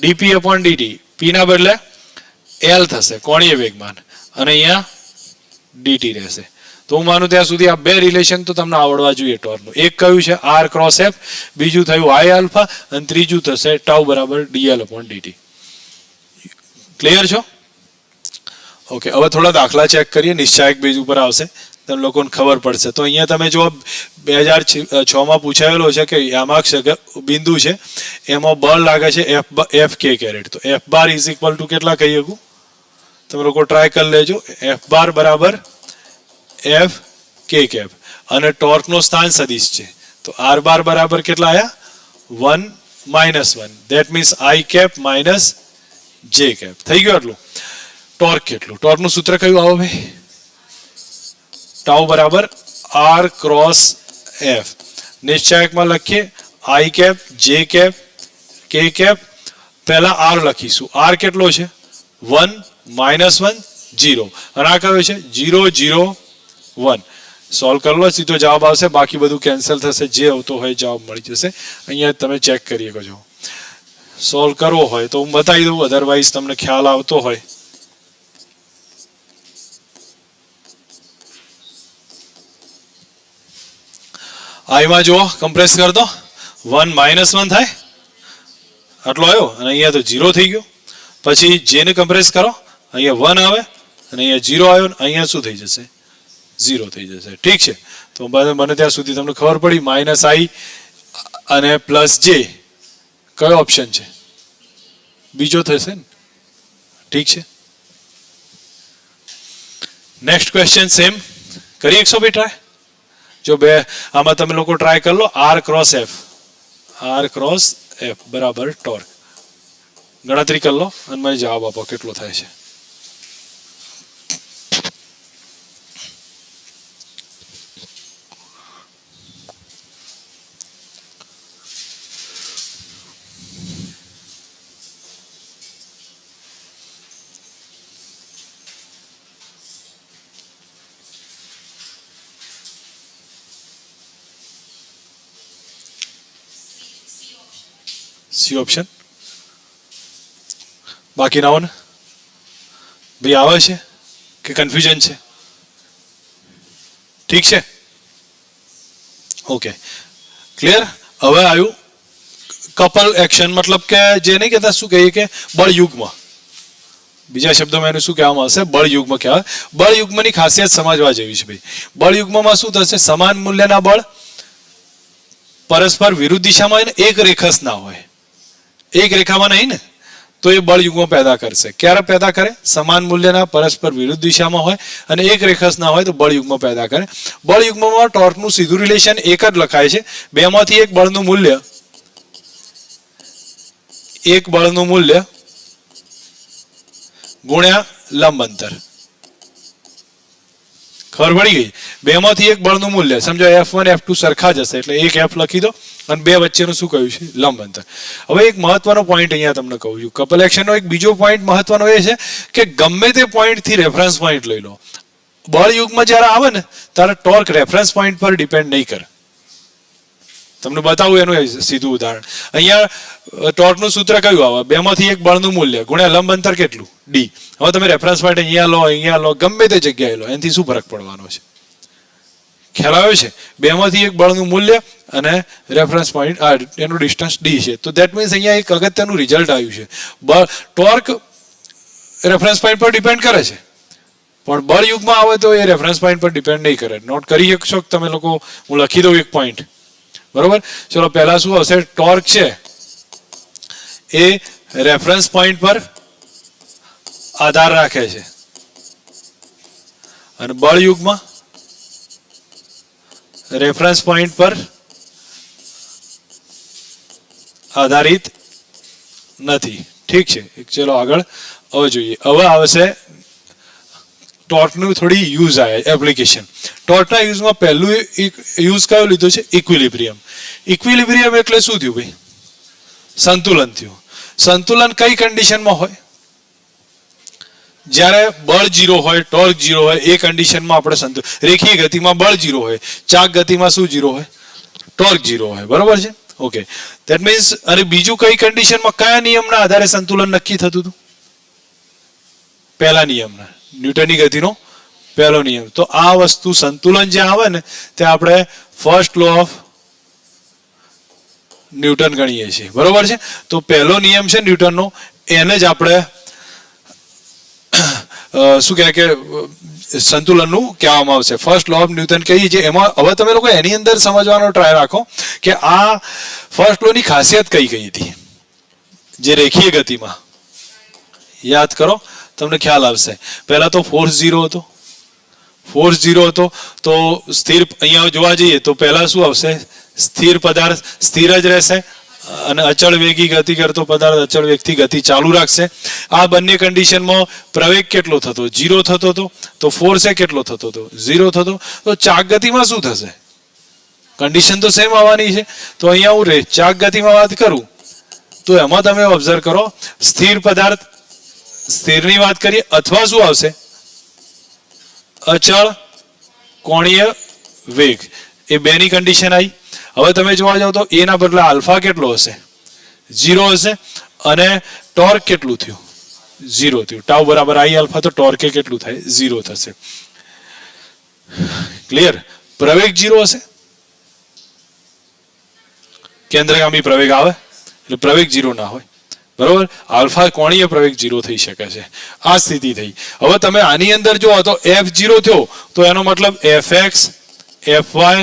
DP upon DT. P ના બદલે એલ થશે, કોણીય વેગમાન, અને અહીંયા ડીટી રહેશે. તો હું માનું ત્યાં સુધી આ બે રિલેશન તો તમને આવડવા જોઈએ ટોર્કનું. એક કયું છે? R cross f. બીજું થયું આઈ આલ્ફા. અને ત્રીજું થશે ટાઉ બરાબર ડીએલ અપોન ડીટી. ક્લિયર છો? ઓકે, હવે થોડા દાખલા ચેક કરીએ. નિશ્ચાયક બેઝ ઉપર આવશે, તમને લોકોને ખબર પડશે. તો અહીંયા તમે જો 2006માં પૂછાયેલો છે કે યામાક્ષ બિંદુ છે એમાં બળ લાગે છે એફ કે કેરેટ. તો F bar is equal two કેટલા કહી શકું? તમે લોકો ટ્રાય કરી લેજો. એફ બાર બરાબર એફ કે કેપ, અને ટોર્કનો સ્થાન સદિશ છે. તો આર બાર બરાબર કેટલા આવ્યા? 1 - 1. That means i cap minus j cap. થઈ ગયું આટલું? ટોર્ક કેટલું? ટોર્કનું સૂત્ર કયું આવે ભાઈ? ટાઉ બરાબર આર ક્રોસ એફ. નિશ્ચાયકમાં લખીએ I cap, J cap, K cap. પહેલા આર લખીશું. આર કેટલો છે? 1 - 1 0. અને આ કયો છે? 0 0 1. સોલ્વ કરી લો, સીધો જવાબ આવશે. બાકી બધું કેન્સલ થશે. જે આવતો હોય જવાબ મળી જશે. અહીંયા તમે ચેક કરી શકો છો. સોલ્વ કરવો હોય તો હું બતાવી દઉં, અધરવાઇઝ તમને ખ્યાલ આવતો હોય. આઈમાં જુઓ, કમ્પ્રેસ કર દો. 1 - 1 થાય, આટલો આવ્યો, અને અહીંયા તો 0 થઈ ગયો. પછી જેને કમ્પ્રેસ કરો, અહીંયા 1 આવે અને અહીંયા 0 આવ્યો, અહીંયા શું થઈ જશે? 0 થઈ જશે. ઠીક છે? તો મને ત્યાં સુધી તમને ખબર પડી. માઇનસ આઈ અને પ્લસ જે કયો ઓપ્શન છે? બીજો થશે ને? ઠીક છે? નેક્સ્ટ ક્વેશ્ચન સેમ કરી શકશો ભાઈ ટ્રાય? જો બે આમાં તમે લોકો ટ્રાય કરી લો. R cross F, R cross F બરાબર ટોર્ક. ગણતરી કરી લો અને મને જવાબ આપો કેટલો થાય છે. C option. બાકીનાઓ ને ભાઈ આવે છે કે કન્ફ્યુઝન છે? ઠીક છે, ઓકે, ક્લિયર. હવે આવ્યું કપલ એક્શન, મતલબ કે જે નહીં કહેતા, શું કહીએ કે બળયુગ્મ. બીજા શબ્દોમાં એનું શું કહેવામાં આવશે? બળયુગ્મ કહેવાય. બળયુગ્મની ખાસિયત સમજવા જેવી છે ભાઈ. બળયુગ્મમાં શું થશે? સમાન મૂલ્યના બળ પરસ્પર વિરુદ્ધ દિશામાં હોય ને એક રેખસ ના હોય, એક રેખામાં નહીં ને, તો એ બળયુગ્મ પેદા કરશે. ક્યારે પેદા કરે? સમાન મૂલ્યના પરસ્પર વિરુદ્ધ દિશામાં હોય અને એક રેખસ ના હોય તો બળયુગ્મ પેદા કરે. બળયુગ્મમાં ટોર્કનું સીધું રિલેશન એક જ લખાય છે. બેમાંથી એક બળનું મૂલ્ય ગુણ્યા લંબ અંતર. ખબર પડી ગઈ? બેમાંથી એક બળનું મૂલ્ય, સમજો F1 F2 સરખા જ હશે એટલે એક F લખી દો અને બે વચ્ચેનું શું કહ્યું છે? લંબ અંતર. હવે એક મહત્વનો પોઈન્ટ અહીંયા તમને કહું છું. કપલ એક્શનનો એક બીજો પોઈન્ટ મહત્વનો એ છે કે ગમે તે પોઈન્ટથી રેફરન્સ પોઈન્ટ લઈ લો. બળયુગ્મ જ્યારે આવે ને ત્યારે ટોર્ક રેફરન્સ પોઈન્ટ પર ડિપેન્ડ નહીં કરે. તમને બતાવું એનું સીધું ઉદાહરણ. અહીંયા ટોર્કનું સૂત્ર કયું આવે? બેમાંથી એક બળનું મૂલ્ય ગુણ્યા લંબ અંતર કેટલું? d. હવે તમે રેફરન્સ પોઈન્ટ અહીંયા લો ગમે તે જગ્યાએ લો, એનાથી શું ફરક પડવાનો છે? ખ્યાલ આવ્યો છે? બેમાંથી એક બળનું મૂલ્ય અને રેફરન્સ પોઈન્ટ એનું ડિસ્ટન્સ d છે. તો દેટ મીન્સ અહીંયા એક અગત્યનું રિઝલ્ટ આવ્યું છે. ટોર્ક રેફરન્સ પોઈન્ટ પર ડિપેન્ડ કરે છે, પણ બળયુગ્મમાં આવે તો એ રેફરન્સ પોઈન્ટ પર ડિપેન્ડ નહીં કરે. નોટ કરી શકશો તમે લોકો? હું લખી દઉં એક પોઈન્ટ, બરોબર? ચલો, પહેલા શું હશે? ટોર્ક છે એ રેફરન્સ પોઈન્ટ પર આધાર રાખે છે અને બળયુગ્મ રેફરન્સ પોઈન્ટ પર આધારિત નથી. ઠીક છે, ચલો આગળ હવે જોઈએ. હવે આવશે ટોર્કનું થોડી યુઝ આવે, એપ્લિકેશન. ટોર્કના યુઝમાં પહેલું યુઝ કયો લીધો છે? ઇક્વિલિબ્રિયમ. ઇક્વિલિબ્રિયમ એટલે શું થયું ભાઈ? સંતુલન થયું. સંતુલન કઈ કન્ડિશનમાં હોય? જ્યારે બળ 0 હોય, ટોર્ક 0 હોય, એ કન્ડિશનમાં આપણે સંતુલન. રેખીય ગતિમાં બળ 0 હોય, ચાક ગતિમાં શું 0 હોય? ટોર્ક 0 હોય, બરોબર છે? Okay, that means. અને બીજું કઈ કન્ડિશનમાં કયા નિયમના આધારે સંતુલન નક્કી થતું હતું? પહેલા નિયમના, ન્યૂટનની ગતિનો પહેલો નિયમ. તો આ વસ્તુ સંતુલન જે આવે ને તે આપણે ફર્સ્ટ લો ઓફ ન્યૂટન ગણીએ છીએ, બરોબર છે? તો પહેલો નિયમ છે ન્યૂટનનો, એને જ આપણે શું કહે કે સંતુલનનું કહેવામાં આવશે. ફર્સ્ટ લો ઓફ ન્યૂટન કહીએ છીએ. એમાં હવે તમે લોકો એની અંદર સમજવાનો ટ્રાય રાખો કે આ ફર્સ્ટ લોની ખાસિયત કઈ હતી જે રેખીય ગતિમાં. યાદ કરો, તમને ખ્યાલ આવશે. પહેલા તો ફોર્સ 0 હતો. ફોર્સ 0 હતો તો સ્થિર, અહીંયા જોવા જઈએ તો પહેલા શું આવશે? સ્થિર પદાર્થ સ્થિર જ રહેશે અને અચળ વેગી ગતિ કરતો પદાર્થ અચળ વેગથી ગતિ ચાલુ રાખશે. આ બંને કન્ડિશનમાં પ્રવેગ કેટલો થતો? 0 થતો હતો. તો ફોર્સ એ કેટલો થતો હતો? 0 થતો. તો ચાક ગતિમાં શું થશે? કન્ડિશન તો સેમ આવવાની છે. તો અહીંયા હું ચાક ગતિમાં વાત કરું તો એમાં તમે ઓબ્ઝર્વ કરો, સ્થિર પદાર્થ સ્થિરની વાત કરીએ અથવા શું આવશે? અચળ કોણીય વેગ. એ બેની કન્ડિશન આવી. હવે તમે જોવા જાવ તો એના બદલે આલ્ફા કેટલો હશે? 0 હશે. અને ટોર્ક કેટલું થયું? 0 થયું. ટાઉ બરાબર આઈ આલ્ફા, તો ટોર્ક કેટલું થાય? 0 થશે. ક્લિયર? પ્રવેગ 0 હશે, કેન્દ્રગામી પ્રવેગ આવે એટલે પ્રવેગ 0 ના હોય, બરોબર? આલ્ફા કોણીય પ્રવેગ 0 થઈ શકે છે. આ સ્થિતિ થઈ. હવે તમે આની અંદર જો તો F0 થયો તો એનો મતલબ Fx, Fy,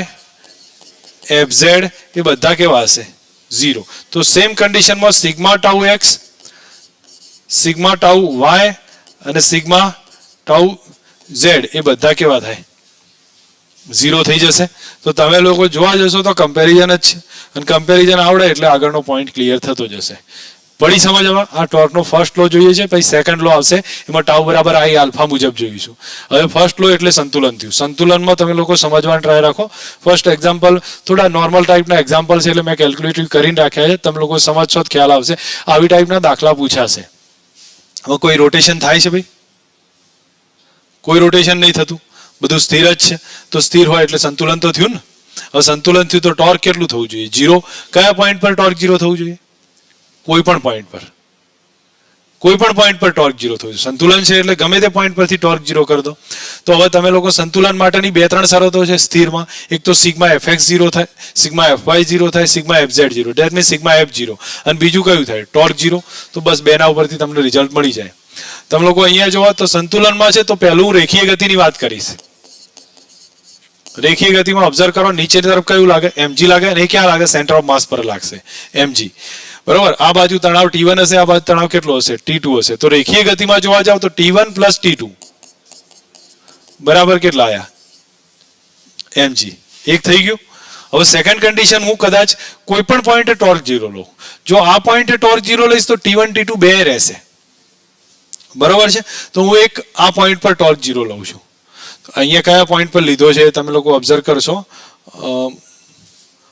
Fz એ બધા કેવા હશે? 0. તો સેમ કન્ડિશનમાં sigma tau x, sigma tau y અને સિગ્મા ટાઉ z એ બધા કેવા થાય? 0 થઈ જશે. તો તમે લોકો જોવા જશો તો કમ્પેરિઝન જ છે અને કમ્પેરિઝન આવડે એટલે આગળનો પોઈન્ટ ક્લિયર થતો જશે. પડી સમજવા? આ ટોર્કનો ફર્સ્ટ લો જોઈએ છે, પછી સેકન્ડ લો આવશે, એમાં ટાઉ બરાબર આઈ આલ્ફા મુજબ જોઈશું. હવે ફર્સ્ટ લો એટલે સંતુલન થયું. સંતુલનમાં તમે લોકો સમજવાનો ટ્રાય રાખો. ફર્સ્ટ એક્ઝામ્પલ થોડા નોર્મલ ટાઈપના એક્ઝામ્પલ છે એટલે મેં કેલ્ક્યુલેટિવ કરીને રાખ્યા છે. તમે લોકો સમજશો તો ખ્યાલ આવશે. આવી ટાઈપના દાખલા પૂછાશે. હવે કોઈ રોટેશન થાય છે ભાઈ? કોઈ રોટેશન નહીં થતું, બધું સ્થિર જ છે. તો સ્થિર હોય એટલે સંતુલન તો થયું ને. હવે સંતુલન થયું તો ટોર્ક કેટલું થવું જોઈએ? 0. કયા પોઈન્ટ પર ટોર્ક 0 થવું જોઈએ? કોઈ પણ પોઈન્ટ પર. કોઈ પણ પોઈન્ટ પર ટોર્ક 0 થયું. સંતુલન છે એટલે ગમે તે પોઈન્ટ પરથી ટોર્ક 0 કરી દો. તો હવે તમે લોકો સંતુલન માટેની બે ત્રણ શરતો છે સ્થિરમાં. એક તો સિગ્મા fx 0 થાય, સિગ્મા fy 0 થાય, sigma fz 0, that means sigma f 0, અને બીજું કયું થાય ટોર્ક 0. તો બસ બેના ઉપરથી તમને રિઝલ્ટ મળી જાય. તમે લોકો અહીંયા જોવો તો સંતુલનમાં છે તો પહેલું હું રેખીય ગતિની વાત કરીશ. રેખીય ગતિમાં ઓબ્ઝર્વ કરો, નીચે તરફ કયું લાગે? mg લાગે, અને એ ક્યાં લાગે? સેન્ટર ઓફ માસ પર લાગશે, mg. બરોબર. આ બાજુ તણાવ T1 હશે, આ બાજુ તણાવ કેટલો હશે? T2 હશે. તો રેખીય ગતિમાં જોવા જાવ તો T1 પ્લસ T2 બરાબર કેટલા આયા? mg. એક થઈ ગયું. હવે સેકન્ડ કન્ડિશન, હું કદાચ કોઈ પણ પોઈન્ટે ટોર્ક 0 લઉં. જો આ પોઈન્ટે ટોર્ક 0 લઈશ તો T1 T2 બે રહેશે. બરોબર છે. તો હું એક આ પોઈન્ટ પર ટોર્ક 0 લઉં છું. અહીંયા કયા પોઈન્ટ પર લીધો છે તમે લોકો ઓબ્ઝર્વ કરશો.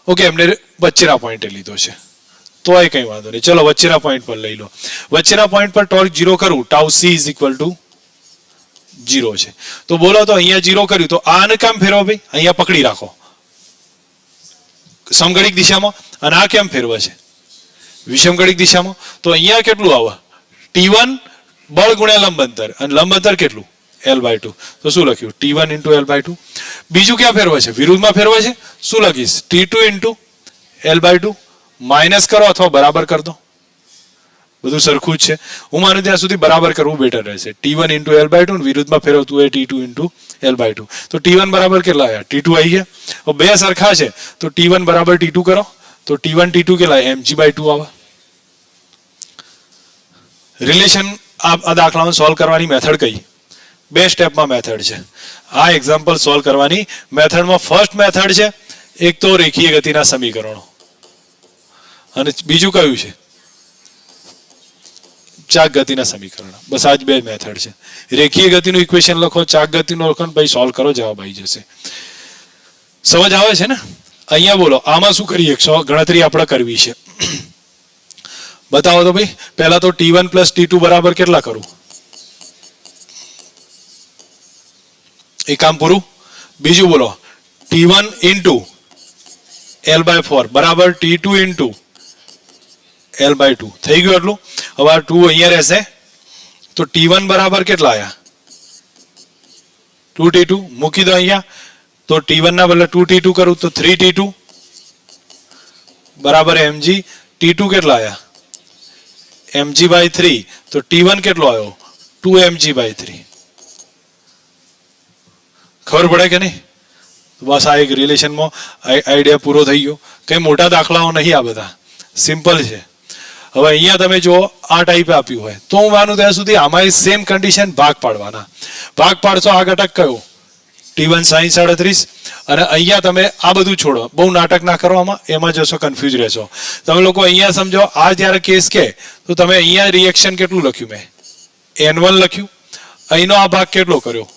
ઓકે, એમને વચ્ચેના પોઈન્ટે લીધો છે તો એ કંઈ વાંધો નહીં. ચલો વચ્ચેના પોઈન્ટ પર લઈ લો. વચ્ચેના પોઈન્ટ પર ટોર્ક 0 કરું, tau c is equal to 0 છે. તો બોલો તો અહીંયા 0 કર્યું તો આને કેમ ફેરવો ભાઈ? અહીંયા પકડી રાખો સમઘડિક દિશામાં, અને આ કેમ ફેરવે છે? વિષમઘડિક દિશામાં. તો અહીંયા કેટલું આવે? T1 બળ ગુણ્યા લંબ અંતર, અને લંબ અંતર કેટલું? L/2. તો શું લખ્યું? T1 × L/2. બીજું ક્યાં ફેરવે છે? વિરુદ્ધમાં ફેરવે છે. શું લખીશ? T2 × L/2. માઇનસ કરો અથવા બરાબર કરી દો, બધું સરખું જ છે. હું માનું ત્યાં સુધી બરાબર કરવું બેટર રહેશે. T1 × L/2, વિરુદ્ધમાં ફેરવતું હોય T2 × L/2. તો T1 બરાબર કેટલા આવ્યા? T2 આવી ગયા. હવે બે સરખા છે તો T1 બરાબર T2 કરો, તો T1 T2 કેટલા? mg/2 આવે. રિલેશન આ દાખલામાં સોલ્વ કરવાની મેથડ કઈ? બે સ્ટેપમાં મેથડ છે. આ એક્ઝામ્પલ સોલ્વ કરવાની મેથડમાં ફર્સ્ટ મેથડ છે એક તો રેખીય ગતિના સમીકરણો, અને બીજું કયું છે? ચાક ગતિના સમીકરણ. બસ આ જ બે મેથડ છે. રેખીય ગતિનું ઇક્વેશન લખો, ચાક ગતિનું લખો, ભાઈ સોલ્વ કરો, જવાબ આવી જશે. સમજ આવે છે ને? અહીંયા બોલો આમાં શું કરીએ? ગણતરી આપણે કરવી છે. બતાવો તો ભાઈ. પહેલા તો T1 પ્લસ T2 બરાબર કેટલા કરું? એ કામ પૂરું. બીજું બોલો T1 × L/4 બરાબર T2 × L/2. થઈ ગયું એટલું. હવે આ 2 અહીંયા રહેશે તો T1 બરાબર કેટલા આયા? 2T2 મૂકી દો અહીંયા. તો T1 ના બદલે 2T2 કરું તો 3T2 બરાબર mg. T2 કેટલા આયા? mg/3. તો T1 કેટલો આવ્યો? 2mg/3. ખબર પડે કે નહીં? બસ આ એક રિલેશનમાં આઈડિયા પૂરો થઈ ગયો. કંઈ મોટા દાખલાઓ નહીં, આ બધા સિમ્પલ છે. હવે અહીંયા તમે જો આ ટાઈપે આપ્યું હોય તો હું માનું ત્યાં સુધી આમાં સેમ કન્ડિશન ભાગ પાડવાના. ભાગ પાડશો આ ઘટક કયો? T1 sin 37. અને અહીંયા તમે આ બધું છોડો, બહુ નાટક ના કરવામાં, એમાં જશો કન્ફ્યુઝ રહેશો. તમે લોકો અહીંયા સમજો, આ જ્યારે કેસ કે તો તમે અહીંયા રિએક્શન કેટલું લખ્યું? મેં N1 લખ્યું. અહીંનો આ ભાગ કેટલો કર્યો?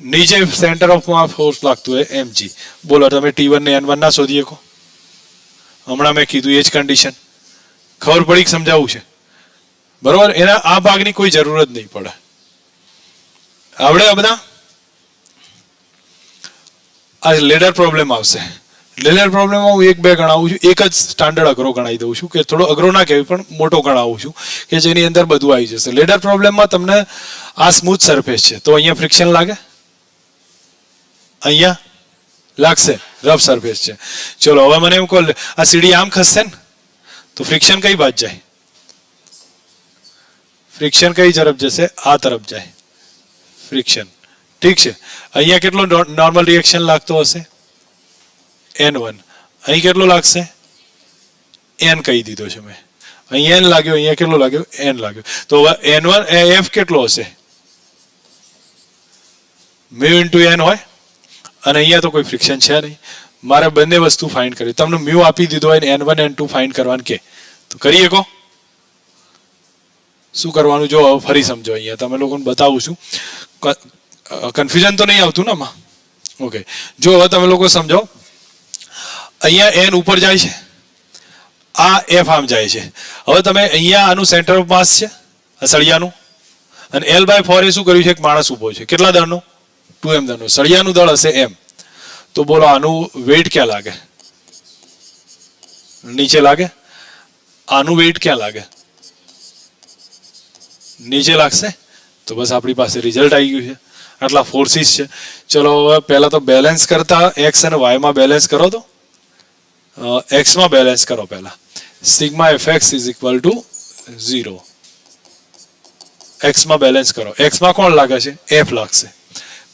નીચે સેન્ટર ઓફ માસ ફોર્સ લાગતું હોય mg. બોલો તમે T1 ને N1 ના શોધી શકો? હમણાં મેં કીધું એ જ કન્ડિશન. ખબર પડી? સમજાવવું છે બરોબર? એના આ ભાગની કોઈ જરૂર જ નહીં પડે. આવડે આ બધા? આ લેડર પ્રોબ્લેમ આવશે. લેડર પ્રોબ્લેમમાં હું એક બે ગણાવું છું. એક જ સ્ટાન્ડર્ડ અઘરો ગણાવી દઉં છું, કે થોડો અઘરો ના કહેવાય પણ મોટો ગણાવું છું, કે જેની અંદર બધું આવી જશે. લેડર પ્રોબ્લેમમાં તમને આ સ્મૂથ સરફેસ છે તો અહીંયા ફ્રિક્શન લાગે, અહીંયા લાગશે, રફ સરફેસ છે. ચલો હવે મને એમ કહો, આ સીડી આમ ખસશે ને તો ફ્રિક્શન કઈ બાજુ જાય? ફ્રિક્શન કઈ તરફ જશે? આ તરફ જાય ફ્રિક્શન. ઠીક છે. અહીંયા કેટલો નોર્મલ રિએક્શન લાગતો હશે? N1. અહીં કેટલો લાગશે? N કહી દીધો છે મેં. અહીં N લાગ્યો, અહીંયા કેટલો લાગ્યો? N લાગ્યો. તો N1 F કેટલો હશે? μ × N હોય, અને અહીંયા તો કોઈ ફ્રિક્શન છે નહીં. મારે બંને વસ્તુ ફાઇન્ડ કરવી. તમને μ આપી દીધો હોય ને N1 N2 ફાઇન્ડ કરવાનું કે તો કરી શકો? શું કરવાનું જો ફરી સમજો. અહીંયા તમે લોકોને બતાવું છું, કન્ફ્યુઝન તો નહીં આવતું ને આમાં? ઓકે, જો હવે તમે લોકો સમજો. અહીંયા N ઉપર જાય છે, આ F આમ જાય છે. હવે તમે અહીંયા આનું સેન્ટર ઓફ માસ છે સળિયાનું, અને L/4 એ શું કર્યું છે? એક માણસ ઉભો છે. કેટલા દળનો? 2m દળનો. સળિયાનું દળ હશે m. તો બોલો આનું વેઇટ ક્યાં લાગે? નીચે લાગે. આનું વેઇટ ક્યાં લાગે? નીચે લાગશે. તો બસ આપણી પાસે રિઝલ્ટ આવી ગયું છે. આટલા ફોર્સિસ છે. ચલો હવે પહેલા તો બેલેન્સ કરતા એક્સ અને વાયમાં બેલેન્સ કરો. તો એક્સમાં બેલેન્સ કરો પહેલા. Sigma F X is equal to 0. એક્સમાં બેલેન્સ કરો. એક્સમાં કોણ લાગે છે? એફ લાગશે.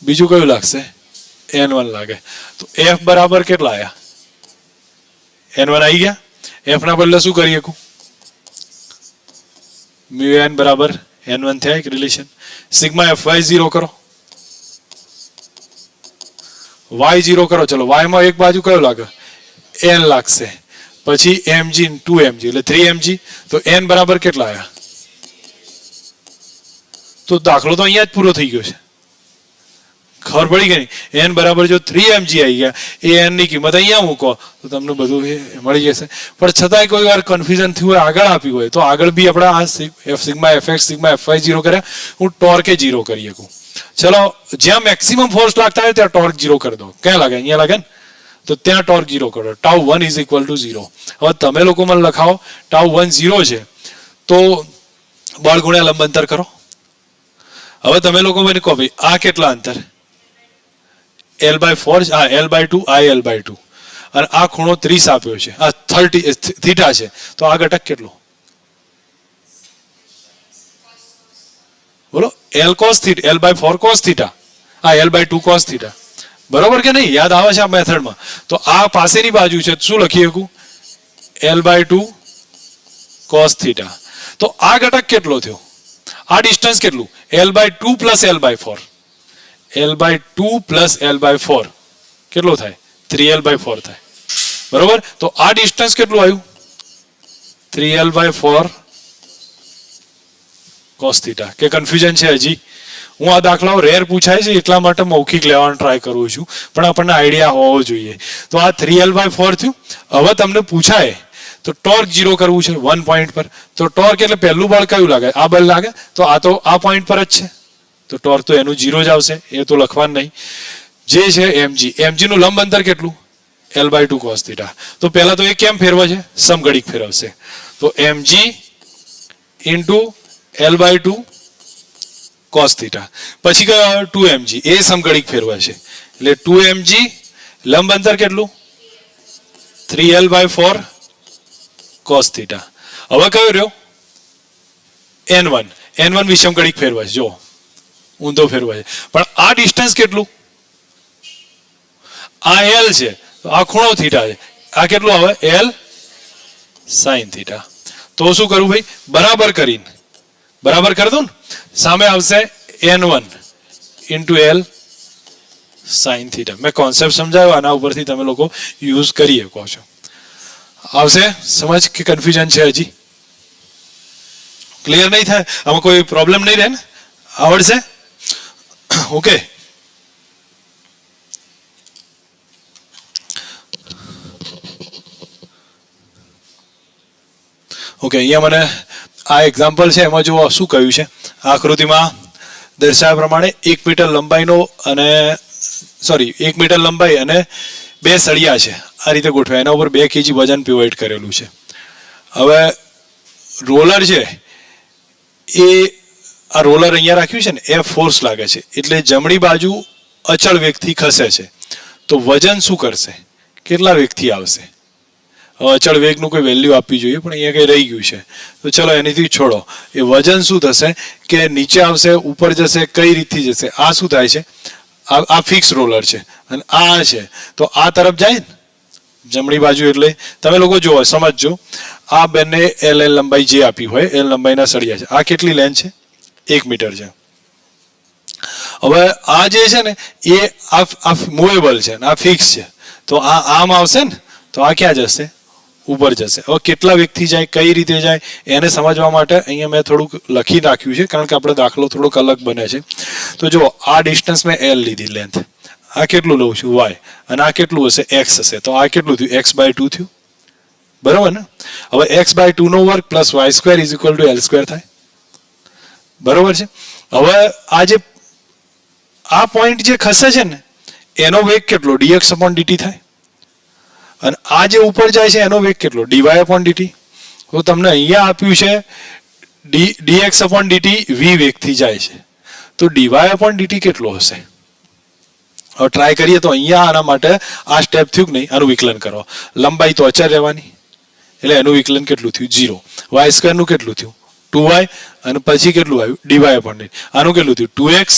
બીજું કયું લાગશે? N1 લાગે. તો એફ બરાબર કેટલા આવ્યા? N1 આવી ગયા. એફ ના બદલે શું કરી શકું? મ્યુ એન બરાબર N1 થયા એક રિલેશન. સિગ્મા એફ વાય 0 કરો. વાય 0 કરો. ચલો વાયમાં એક બાજુ કયો લાગે? N લાગશે. પછી mg 2mg એટલે 3mg. તો n બરાબર કેટલા આવ્યા? તો દાખલો તો અહીંયા જ પૂરો થઈ ગયો છે. ખબર પડી ગઈ? n બરાબર જો 3mg આવી ગયા, એ n ની કિંમત અહીંયા મૂકો તો તમને બધું મળી જશે. પણ છતાંય કોઈ વાર કન્ફ્યુઝન થયું હોય, આગળ આપ્યું હોય, તો આગળ બી આપણે આ સિગ્મા એફએક્સ સિગ્મા એફવાય 0 કર્યા, હું ટોર્કે 0 કરી શકું. ચલો જ્યાં મેક્સિમમ ફોર્સ લાગતા હોય ત્યાં ટોર્ક 0 કરી દો. ક્યાં લાગે? અહીંયા લાગે ને? તો ત્યાં ટોર્ક 0 કરો. Tau 1 is equal to 0. હવે તમે લોકો મને લખાવો ટાઉ 1 0 છે તો બળ ગુણ્યા લંબ અંતર કરો. હવે તમે લોકો મને કહો ભાઈ આ કેટલા અંતર? L/4, આ L/2, આ L/2, અને આ ખૂણો 30 આપ્યો છે, આ 30 થીટા છે. તો આ ઘટક કેટલો? બોલો. L cos theta, L/4 cos theta, આ L/2 cos થીટા. બરોબર કે નહીં? યાદ આવે છે આ મેથડમાં? તો આ પાસેની બાજુ છે, શું લખી શકું? L/2 cos theta. તો આ ઘટક કેટલો થયો? આ ડિસ્ટન્સ કેટલું? L/2 plus L/4. L/2 plus L/4 કેટલો થાય? 3L/4 થાય. બરોબર. તો આ ડિસ્ટન્સ કેટલું આવ્યું? 3L/4 cos theta. કે કન્ફ્યુઝન છે હજી? હું આ દાખલાઓ રેર પૂછાય છે એટલા માટે મૌખિક લેવાનો ટ્રાય કરું છું, પણ આપણને આઈડિયા હોવો જોઈએ. તો આ 3L/4 થયું. હવે તમને પૂછાય તો ટોર્ક 0 કરવું છે 1 પોઈન્ટ પર. તો ટોર્ક એટલે પહેલું બળ કયું લાગે? આ બળ લાગે. તો આ પોઈન્ટ પર જ છે, તો ટોર્ક તો એનું 0 જ આવશે. એ તો લખવાનું નહીં. જે છે mg નું લંબ અંતર કેટલું? L/2 cos theta. તો પહેલા તો એ કેમ ફેરવે છે? સમઘડિક ફેરવશે. તો mg into L/2 cos theta. પછી કયો? 2mg. એ સમઘડિક ફેરવે છે એટલે 2mg લંબ અંતર કેટલું? 3L/4 cos theta. હવે કયો રહ્યો? n1 વિષમઘડિક ફેરવે છે. જો ઊંધો ફેરવે છે. પણ આ ડિસ્ટન્સ કેટલું? આ L છે, તો આ ખૂણો થીટા છે. આ કેટલું આવે? L sin theta. તો શું કરું ભાઈ? બરાબર કરીને બરાબર કરી દઉં ને. સામે આવશે n1 into L sin theta. મેં કોન્સેપ્ટ સમજાવ્યો, આના ઉપરથી તમે લોકો યુઝ કરી શકો છો. આવશે સમજ કે કન્ફ્યુઝન છે હજી? ક્લિયર નહીં થાય? આમાં કોઈ પ્રોબ્લેમ નહીં રહે ને? આવડશે? ઓકે. અહીંયા મને આ એક્ઝામ્પલ છે, એમાં જો શું કહ્યું છે આકૃતિમાં દર્શાવ્યા પ્રમાણે 1 મીટર લંબાઈનો અને 1 મીટર લંબાઈ અને 2 સળિયા છે, આ રીતે ગોઠવ્યા. એના ઉપર 2 kg વજન પ્રોવાઈડ કરેલું છે. હવે રોલર છે એ આ રોલર અહીંયા રાખ્યું છે ને, એ ફોર્સ લાગે છે એટલે જમણી બાજુ અચળ વેગથી ખસે છે. તો વજન શું કરશે? કેટલા વેગથી આવશે? અચળ વેગનું કોઈ વેલ્યુ આપવી જોઈએ, પણ અહીંયા કંઈ રહી ગયું છે. તો ચલો એનીથી છોડો. એ વજન શું થશે કે નીચે આવશે, ઉપર જશે, કઈ રીતથી જશે? આ શું થાય છે? આ ફિક્સ રોલર છે અને આ છે, તો આ તરફ જાય ને જમણી બાજુ. એટલે તમે લોકો જુઓ, સમજજો. આ બંને L લંબાઈ જે આપી હોય એ લંબાઈના સળિયા છે. આ કેટલી લેન્થ છે? 1 મીટર છે. હવે આ જે છે ને એ આ મૂવેબલ છે, આ ફિક્સ છે. તો આ આમ આવશે ને, તો આ ક્યાં જશે? ઉપર જશે. હવે કેટલા વેગથી જાય, કઈ રીતે જાય, એને સમજવા માટે અહીંયા મેં થોડુંક લખી નાખ્યું છે, કારણ કે આપણો દાખલો થોડોક અલગ બને છે. તો જો આ ડિસ્ટન્સ મેં L લીધી લેન્થ, આ કેટલું લઉં છું? y, અને આ કેટલું હશે? x હશે. તો આ કેટલું થયું? x/2 થયું. બરાબર ને? હવે x/2 નો વર્ગ plus y² is equal two L² થાય. બરોબર છે? હવે આ પોઈન્ટ જે ખસે છે ને એનો વેગ કેટલો? dx/dt થાય. અને આ જે ઉપર જાય છે એનો વેગ કેટલો? dy/dt. તો તમને અહીંયા આપ્યું છે dx upon dt v વેગથી જાય છે, તો dy upon dt કેટલો હશે? હવે ટ્રાય કરીએ તો અહીંયા આના માટે આ સ્ટેપ થયું કે નહીં, આનું વિકલન કરો. લંબાઈ તો અચળ રહેવાની એટલે એનું વિકલન કેટલું થયું? 0. y સ્ક્વેર નું કેટલું થયું? 2y. અને પછી કેટલું આવ્યું? dy upon dt. આનું કેટલું થયું? 2x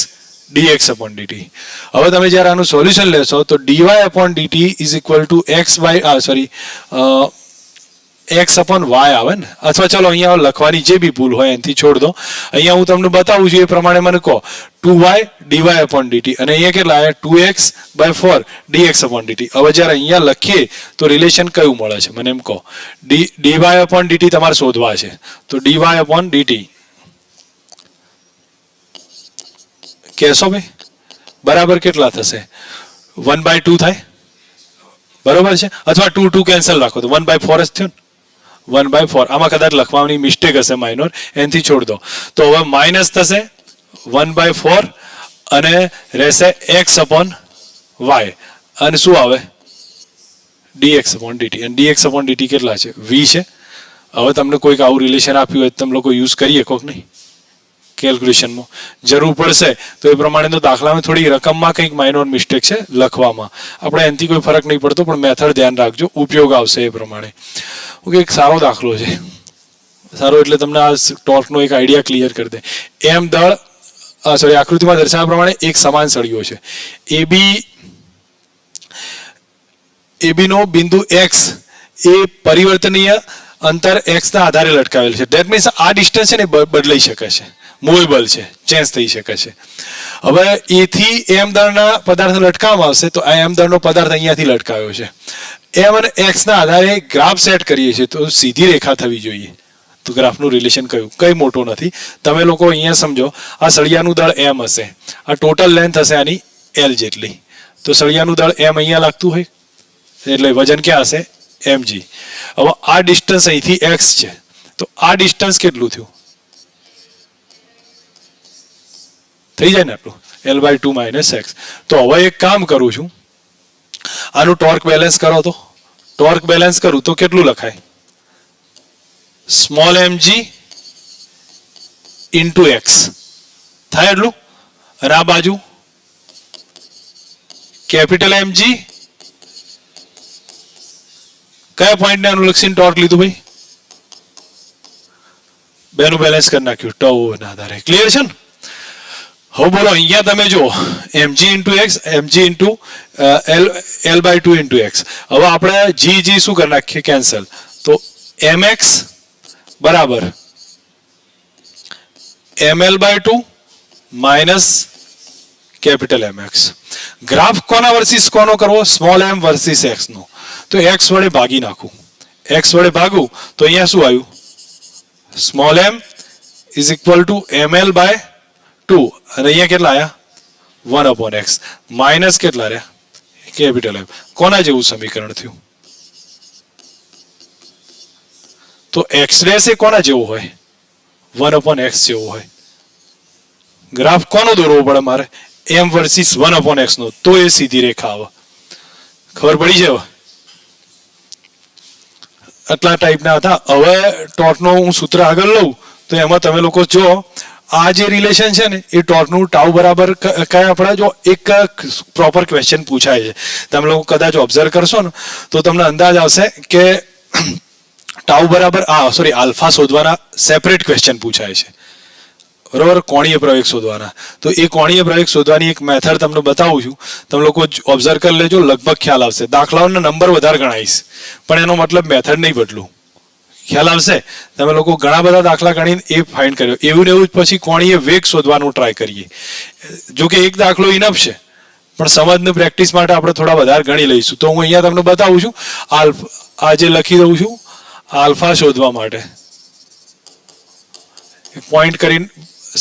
dx upon dt. હવે તમે જ્યારે આનું સોલ્યુશન લેશો તો dy upon dt is equal to x upon y આવે ને, અથવા ચલો અહીંયા લખવાની જે બી ભૂલ હોય એનાથી છોડ દો. અહીંયા હું તમને બતાવું છું એ પ્રમાણે મને કહો 2y dy upon dt અને અહીંયા કેટલા આવ્યા? 2x by 4 dx upon dt. હવે જ્યારે અહીંયા લખીએ તો રિલેશન કયું મળે છે મને એમ કહો. dy upon dt તમારે શોધવા છે, તો dy upon dt કહેશો ભાઈ બરાબર કેટલા થશે? 1/2 થાય બરોબર છે, અથવા 2 કેન્સલ રાખો તો 1/4 જ થયો ને. 1/4 આમાં કદાચ લખવાની મિસ્ટેક હશે માઇનોર, એનાથી છોડ દો. તો હવે માઇનસ થશે 1/4 અને રહેશે x upon y અને શું આવે? dx upon dt. અને dx upon dt કેટલા છે? v છે. હવે તમને કોઈક આવું રિલેશન આપ્યું હોય તમે લોકો યુઝ કરીએ કોક નહીં કેલ્ક્યુલેશનમાં, જરૂર પડશે તો એ પ્રમાણે તો દાખલામાં થોડી રકમમાં કંઈક માઇનોર મિસ્ટેક છે લખવામાં, આપણે એનાથી કોઈ ફરક નહીં પડતો, પણ મેથડ ધ્યાન રાખજો, ઉપયોગ આવશે એ પ્રમાણે. ઓકે, એક સારો દાખલો છે, સારો એટલે તમને આ ટોર્કનો એક આઈડિયા ક્લિયર કરી દે. એમ દળ આકૃતિમાં દર્શાવ્યા પ્રમાણે એક સમાન સળિયો છે. AB નો બિંદુ x એ પરિવર્તનીય અંતર x ના આધારે લટકાવેલ છે. ધેટ મીન્સ આ ડિસ્ટન્સ છે ને બદલાઈ શકે છે, મૂવેબલ છે, ચેન્જ થઈ શકે છે. હવે એ થી એમ દળના પદાર્થ લટકાવવામાં આવશે તો આ એમ દળનો પદાર્થ અહીંયાથી લટકાવ્યો છે. એમ અને એક્સ ના આધારે ગ્રાફ સેટ કરીએ છીએ તો સીધી રેખા થવી જોઈએ. તો ગ્રાફનું રિલેશન કયું? કંઈ મોટો નથી. તમે લોકો અહીંયા સમજો, આ સળિયાનું દળ એમ હશે, આ ટોટલ લેન્થ હશે આની એલ જેટલી, તો સળિયાનું દળ એમ અહીંયા લાગતું હોય એટલે વજન ક્યાં હશે? mg. હવે આ ડિસ્ટન્સ અહીંથી x છે, તો આ ડિસ્ટન્સ કેટલું થયું? થઈ જાય ને આટલું, l/2 - x. તો હવે એક કામ કરું છું, આનું ટોર્ક બેલેન્સ કરો. તો ટોર્ક બેલેન્સ કરું તો કેટલું લખાય? સ્મોલ mg ઇન્ટુ x થાય એટલું, અને આ બાજુ કેપિટલ mg. કયા પોઈન્ટને અનુલક્ષીને ટોર્ક લીધું ભાઈ? બેનું બેલેન્સ કરી નાખ્યું ટવ ના આધારે. ક્લિયર છે ને? હવે બોલો અહીંયા તમે જો mg into x, mg into l/2 into x. હવે આપણે g શું કરી નાખીએ? કેન્સલ. તો mx બરાબર ml/2 minus capital mx. Graph કોના વર્સિસ કોનો કરવો? સ્મોલ m વર્સિસ x નો. તો x વડે ભાગી નાખું, x વડે ભાગું તો અહીંયા શું આવ્યું? Small m is equal two ml/2 અને અહીંયા કેટલા આવ્યા? 1/x માઇનસ કેટલા રહ્યા? Capital M. કોના જેવું સમીકરણ થયું? તો x ડેશ એ કોના જેવું હોય? 1/x જેવું હોય. ગ્રાફ કોનો દોરવો પડે મારે? m વર્સિસ 1/x નો, તો એ સીધી રેખા આવે. ખબર પડી જાય? આટલા ટાઈપના હતા. હવે ટોર્કનો હું સૂત્ર આગળ લઉં તો એમાં તમે લોકો જો આ જે રિલેશન છે ને એ ટોર્કનું ટાઉ બરાબર કયા આપણે જો એક પ્રોપર ક્વેશ્ચન પૂછાય છે, તમે લોકો કદાચ ઓબ્ઝર્વ કરશો ને તો તમને અંદાજ આવશે કે ટાઉ બરાબર આલ્ફા શોધવાના સેપરેટ ક્વેશ્ચન પૂછાય છે, બરોબર? કોણીય પ્રવેગ શોધવાના. તો એ કોણીય પ્રવેગ શોધવાની એક મેથડ તમને બતાવું છું, તમે લોકો ઓબ્ઝર્વ કરી લેજો, લગભગ ખ્યાલ આવશે. દાખલાઓના નંબર વધારે ગણાવીશ પણ એનો મતલબ મેથડ નહીં બદલું. ખ્યાલ આવશે? તમે લોકો ઘણા બધા દાખલા ગણીને એ ફાઇન્ડ કર્યો. એવું ને એવું જ પછી કોણીય વેગ શોધવાનું ટ્રાય કરીએ. જો કે એક દાખલો ઇનફ છે પણ સમજની પ્રેક્ટિસ માટે આપણે થોડા વધારે ગણી લઈશું. તો હું અહીંયા તમને બતાવું છું, આ જે લખી દઉં છું આલ્ફા શોધવા માટે પોઈન્ટ કરીને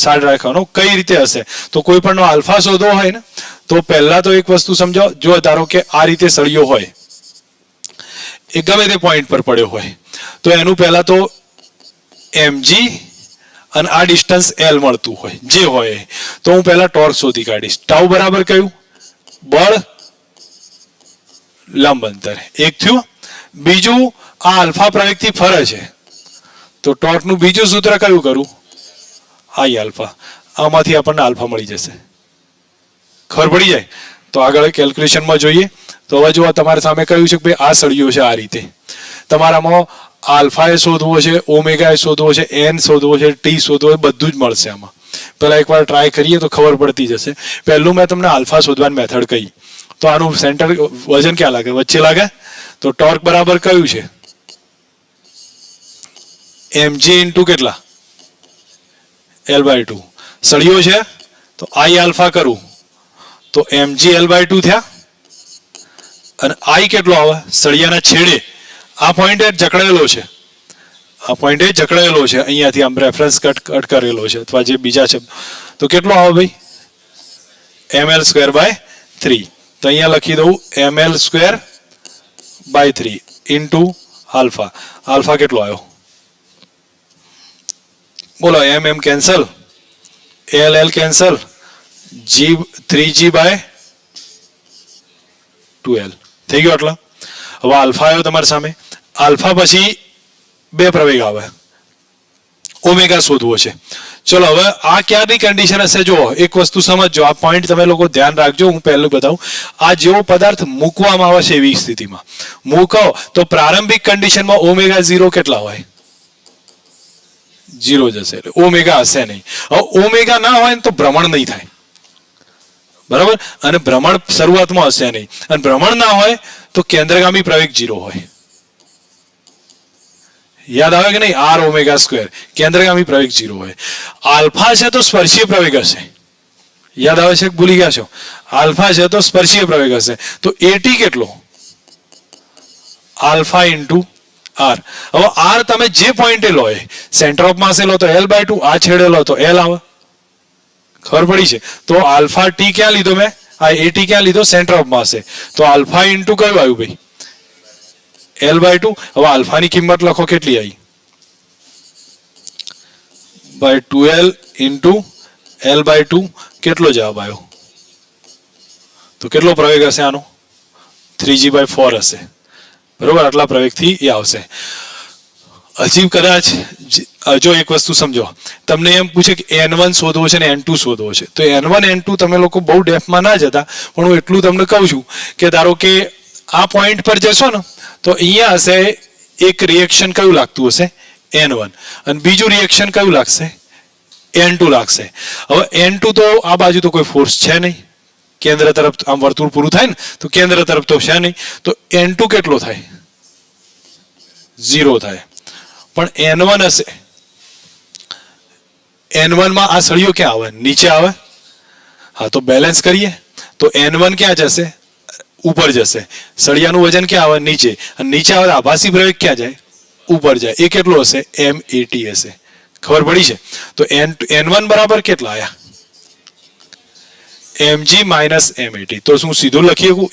સાડ રાખવાનો. કઈ રીતે હશે? તો કોઈ પણ આલ્ફા શોધવો હોય ને તો પહેલા તો એક વસ્તુ સમજો. જો ધારો કે આ રીતે સળિયો હોય, એ ગમે તે પોઈન્ટ પર પડ્યો હોય, તો એનું પહેલા તો mg અને આ ડિસ્ટન્સ l મળતું હોય, જે હોય તો હું પહેલા ટોર્ક શોધી કાઢીશ. ટાઉ બરાબર કયું? બળ લંબ અંતર. એક થયું. બીજું, આ આલ્ફા પ્રવેગથી ફરે છે તો ટોર્કનું બીજું સૂત્ર કયું કરું? આઈ આલ્ફા. આમાંથી આપણને આલ્ફા મળી જશે. ખબર પડી જાય? તો આગળ કેલ્ક્યુલેશનમાં જોઈએ. તો હવે જો તમારી સામે કહ્યું છે કે ભાઈ આ સળિયો છે આ રીતે. તમારામાં આલ્ફા એ શોધવો છે, ઓમેગા એ શોધવો છે, એન શોધવો છે, ટી શોધવો છે, બધું જ મળશે આમાં. પહેલા એકવાર ટ્રાય કરીએ તો ખબર પડતી જશે. પહેલું મેં તમને આલ્ફા શોધવાની મેથડ કહી. તો આનું સેન્ટર વજન ક્યાં લાગે? વચ્ચે લાગે. તો ટોર્ક બરાબર કયું છે? mg ઇન્ટુ કેટલા? L/2. સળિયો છે તો આઈ આલ્ફા કરું તો mg L/2 થયા. અને આઈ કેટલો આવે? સળિયાના છેડે આ પોઈન્ટ જકડાયેલો છે, આ પોઈન્ટ જકડાયેલો છે, અહીંયાથી આમ રેફરન્સ કટ કરેલો છે અથવા જે બીજા છે. તો કેટલો આવે ભાઈ? ml²/3. તો અહીંયા લખી દઉં ml²/3 ઇન્ટુ આલ્ફા. આલ્ફા કેટલો આવ્યો? બોલો. એમ કેન્સલ, એલ કેન્સલ, જી 3g/2l થઈ ગયો. આટલા. હવે આલ્ફા આવ્યો તમારી સામે. આલ્ફા પછી બે પ્રવેગ આવે, ઓમેગા શોધવો છે. ચલો હવે આ ક્યારની કન્ડિશન હશે? જુઓ, એક વસ્તુ સમજજો, આ પોઈન્ટ તમે લોકો ધ્યાન રાખજો. હું પહેલું બતાવું. આ જેવો પદાર્થ મૂકવામાં આવે છે એવી સ્થિતિમાં મૂકો તો પ્રારંભિક કન્ડિશનમાં ઓમેગા 0 કેટલા હોય? 0 જશે. એટલે ઓમેગા હશે નહીં. હવે ઓમેગા ના હોય ને તો ભ્રમણ નહીં થાય, બરાબર. અને ભ્રમણ શરૂઆતમાં હશે નહીં. અને ભ્રમણ ના હોય તો કેન્દ્રગામી પ્રવેગ 0 હોય. યાદ આવે કે નહીં? આર ઓમેગા સ્ક્વેર, કેન્દ્રગામી પ્રવેગ 0 હોય. આલ્ફા છે તો સ્પર્શીય પ્રવેગ હશે. યાદ આવે છે કે ભૂલી ગયા છો? આલ્ફા છે તો સ્પર્શીય પ્રવેગ હશે. તો એટી કેટલો? Alpha into r. હવે આર તમે જે પોઈન્ટે લો, સેન્ટર ઓફ માસે લો તો L/2, આ છેડે લો તો L આવે. ખબર પડી છે? તો આલ્ફા ટી ક્યાં લીધો મેં? આ એટી ક્યાં લીધો? સેન્ટર ઓફ માસે. તો આલ્ફા ઇન્ટુ કયું આવ્યું ભાઈ? L/2. હવે આલ્ફાની કિંમત લખો, કેટલી આવી? /2l into L/2. કેટલો જવાબ આવ્યો? તો કેટલો પ્રવેગ હશે આનો? 3g/4 હશે, બરોબર. આટલા પ્રવેગથી એ આવશે. હજી કદાચ જો એક વસ્તુ સમજો, તમને એમ પૂછે કે n1 શોધવો છે ને n2 શોધવો છે. તો n1 n2 તમે લોકો બહુ ડેફમાં ના જતા, પણ હું એટલું તમને કહું છું કે ધારો કે આ પોઈન્ટ પર જશો ને તો અહીંયા હશે એક રિએક્શન, કયું લાગતું હશે? n1. અને બીજું રિએક્શન કયું લાગશે? n2 લાગશે. હવે n2 તો આ બાજુ તો કોઈ ફોર્સ છે નહીં, કેન્દ્ર તરફ આમ વર્તુળ પૂરું થાય ને તો કેન્દ્ર તરફ તો છે નહીં. તો n2 કેટલો થાય? 0 થાય. પણ n1 હશે. n1 માં આ સળિયો ક્યાં આવે? નીચે આવે. હા, તો બેલેન્સ કરીએ તો n1 ક્યાં જશે? ઉપર જશે. સળિયાનું વજન ક્યાં આવે? નીચે. અને નીચે આવે આભાસી પ્રવેગ ક્યાં જાય? ઉપર જાય. એ કેટલો હશે? m80 હશે. ખબર પડી છે? તો n1 બરાબર કેટલા આયા? mg minus m80. તો શું સીધું લખી શકું?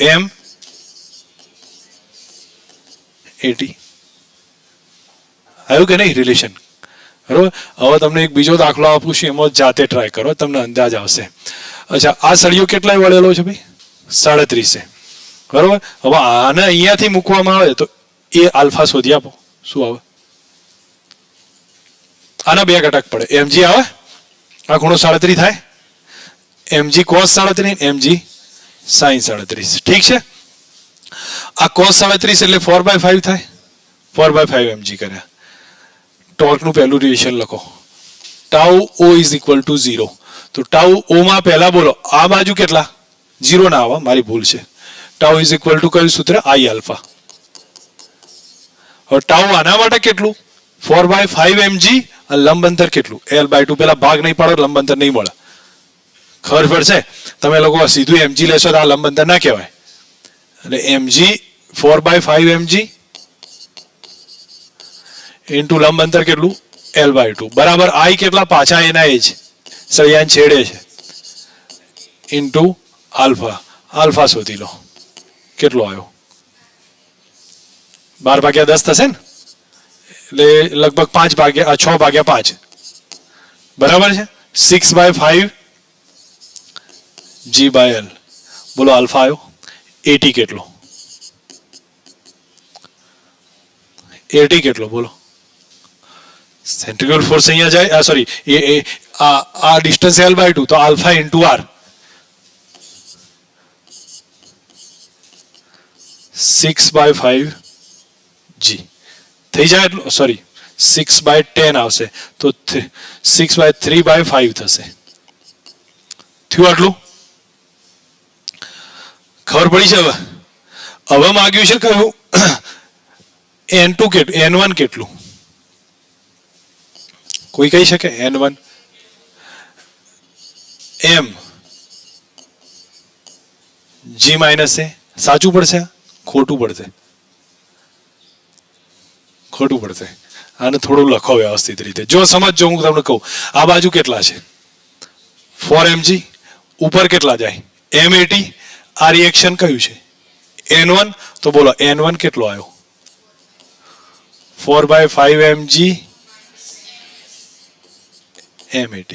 m80 આવ્યું કે નહીં રિલેશન? બરોબર. હવે તમને એક બીજો દાખલો આપું છું, એમાં જાતે ટ્રાય કરો, તમને અંદાજ આવશે. અચ્છા, આ સળિયો કેટલાય વળેલો છે ભાઈ? 37. બરોબર. હવે આને અહીંયાથી મૂકવામાં આવે તો એ આલ્ફા શોધી આપો. શું આવે? આના બે ઘટક પડે. mg આવે, આ ખૂણો 37 થાય. mg cos 37, mg sin 37. ઠીક છે. આ cos 37 એટલે 4/5 થાય. 4/5 mg કર્યા. ટોર્કનું પહેલું રિલેશન લખો. Tau O is equal to 0. તો ટાઉ O માં પહેલા બોલો, આ બાજુ કેટલા? 0 ના આવે, મારી ભૂલ છે. ટાઉ ઇઝ ઇક્વલ ટુ કયું સૂત્ર? આઈ આલ્ફા. હવે ટાઉ આના માટે કેટલું? 4/5 mg. લંબ અંતર કેટલું? L/2. પેલા ભાગ નહીં પાડો, લંબ અંતર નહીં મળે. ખબર પડશે? તમે લોકો સીધું mg લેશો તો આ લંબ અંતર ના કહેવાય. એટલે mg 4/5 mg ઇન્ટુ લંબ અંતર કેટલું? L/2 બરાબર આઈ કેટલા? પાછા એના એ જ સળિયાને છેડે છે ઇન્ટુ આલ્ફા. આલ્ફા શોધી લો. કેટલો આવ્યો? 12/10 થશે ને? એટલે લગભગ 6/5 બરાબર છે. 6/5 g/l. બોલો આલ્ફા આવ્યો. 80 કેટલો? 80 કેટલો બોલો? સેન્ટ્રીફ્યુગલ ફોર્સ અહીંયા જાય, સોરી આ ડિસ્ટન્સ L/2, તો આલ્ફા ઇન્ટુ આર 6/5 g થઈ જાય, એટલું સોરી 6/10 આવશે, તો 6/3/5 થશે. થયું આટલું? ખબર પડી છે? હવે માગ્યું છે કયું N2 કેટલું, N1 કેટલું? કોઈ કહી શકે? N1 m g minus a. સાચું પડશે? ખોટું પડશે? ખોટું પડશે. આને થોડું લખો વ્યવસ્થિત રીતે. જો સમજજો, હું તમને કહું, આ બાજુ કેટલા છે? 4mg. ઉપર કેટલા જાય? m80. આ રિએક્શન કયું છે? N1. તો બોલો N1 કેટલો આવ્યો? 4/5 mg m80.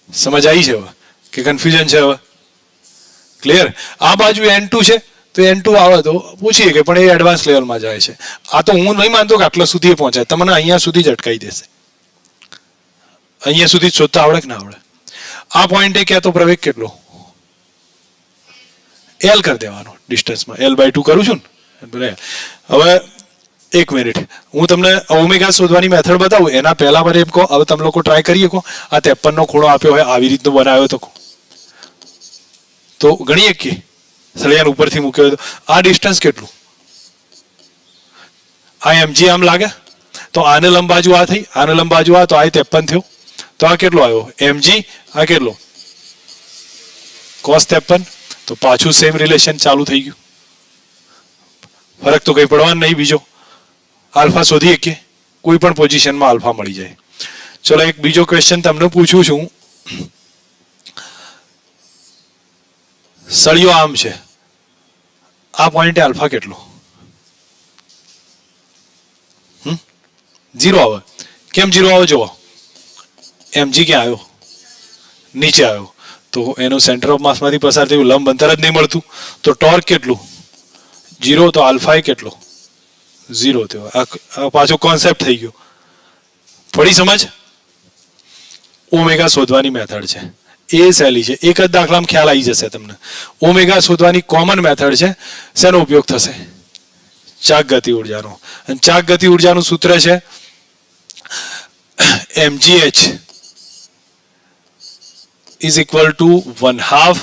સમજ આવી છે હવે કે કન્ફ્યુઝન છે? હવે ક્લિયર? આ બાજુ N2 છે, તો N2 આવે તો પૂછીએ કે પણ એ એડવાન્સ લેવલમાં જાય છે. આ તો હું નહીં માનતો કે આટલા સુધી પહોંચાય, તમને અહીંયા સુધી જ અટકાઈ દેશે. અહીંયા સુધી શોધતા આવડે કે ના આવડે? આ પોઈન્ટે ક્યાં તો પ્રવેગ કેટલો? L કરી દેવાનો ડિસ્ટન્સમાં. L/2 કરું છું ને. હવે એક મિનિટ, હું તમને ઓમેગા શોધવાની મેથડ બતાવું. એના પહેલા મને એમ કહો, હવે તમે લોકો ટ્રાય કરીએ કહો, આ 53 નો ખૂણો આપ્યો હોય, આવી રીતનો બનાવ્યો તો ગણીએ કે સળિયાને ઉપરથી મૂક્યો હોય તો આ ડિસ્ટન્સ કેટલું? આ mg આમ લાગે, તો આને લંબ બાજુ આ થઈ, આને લંબ બાજુ આ, તો આ 53 થયો. તો આ કેટલો આવ્યો? mg. આ કેટલો? cos 53. તો પાછું સેમ રિલેશન ચાલુ થઈ ગયું. ફરક તો કઈ પડવાનો નહીં બીજો. આલ્ફા શોધીએ કે કોઈ પણ પોઝિશનમાં આલ્ફા મળી જાય. ચલો એક બીજો ક્વેશ્ચન તમને પૂછું છું. સળિયો આમ છે, આ પોઈન્ટે આલ્ફા કેટલો? 0 આવે. કેમ 0 આવે? જુઓ, mg ક્યાં આવ્યો? નીચે આવ્યો, તો એનું સેન્ટર ઓફ માસમાંથી પસાર થયું, લંબ અંતર જ નહીં મળતું. તો ટોર્ક કેટલું? 0. તો આલ્ફા એ કેટલો? 0 થયો. આ પાછો કોન્સેપ્ટ થઈ ગયો. પડી સમજ? ઓમેગા શોધવાની મેથડ છે એ સહેલી છે. એક જ દાખલામાં ખ્યાલ આવી જશે તમને. ઓમેગા શોધવાની કોમન મેથડ છે. શેનો ઉપયોગ થશે? ચાક ગતિ ઉર્જાનો. અને ચાક ગતિ ઉર્જાનું સૂત્ર છે mgh is equal to 1/2.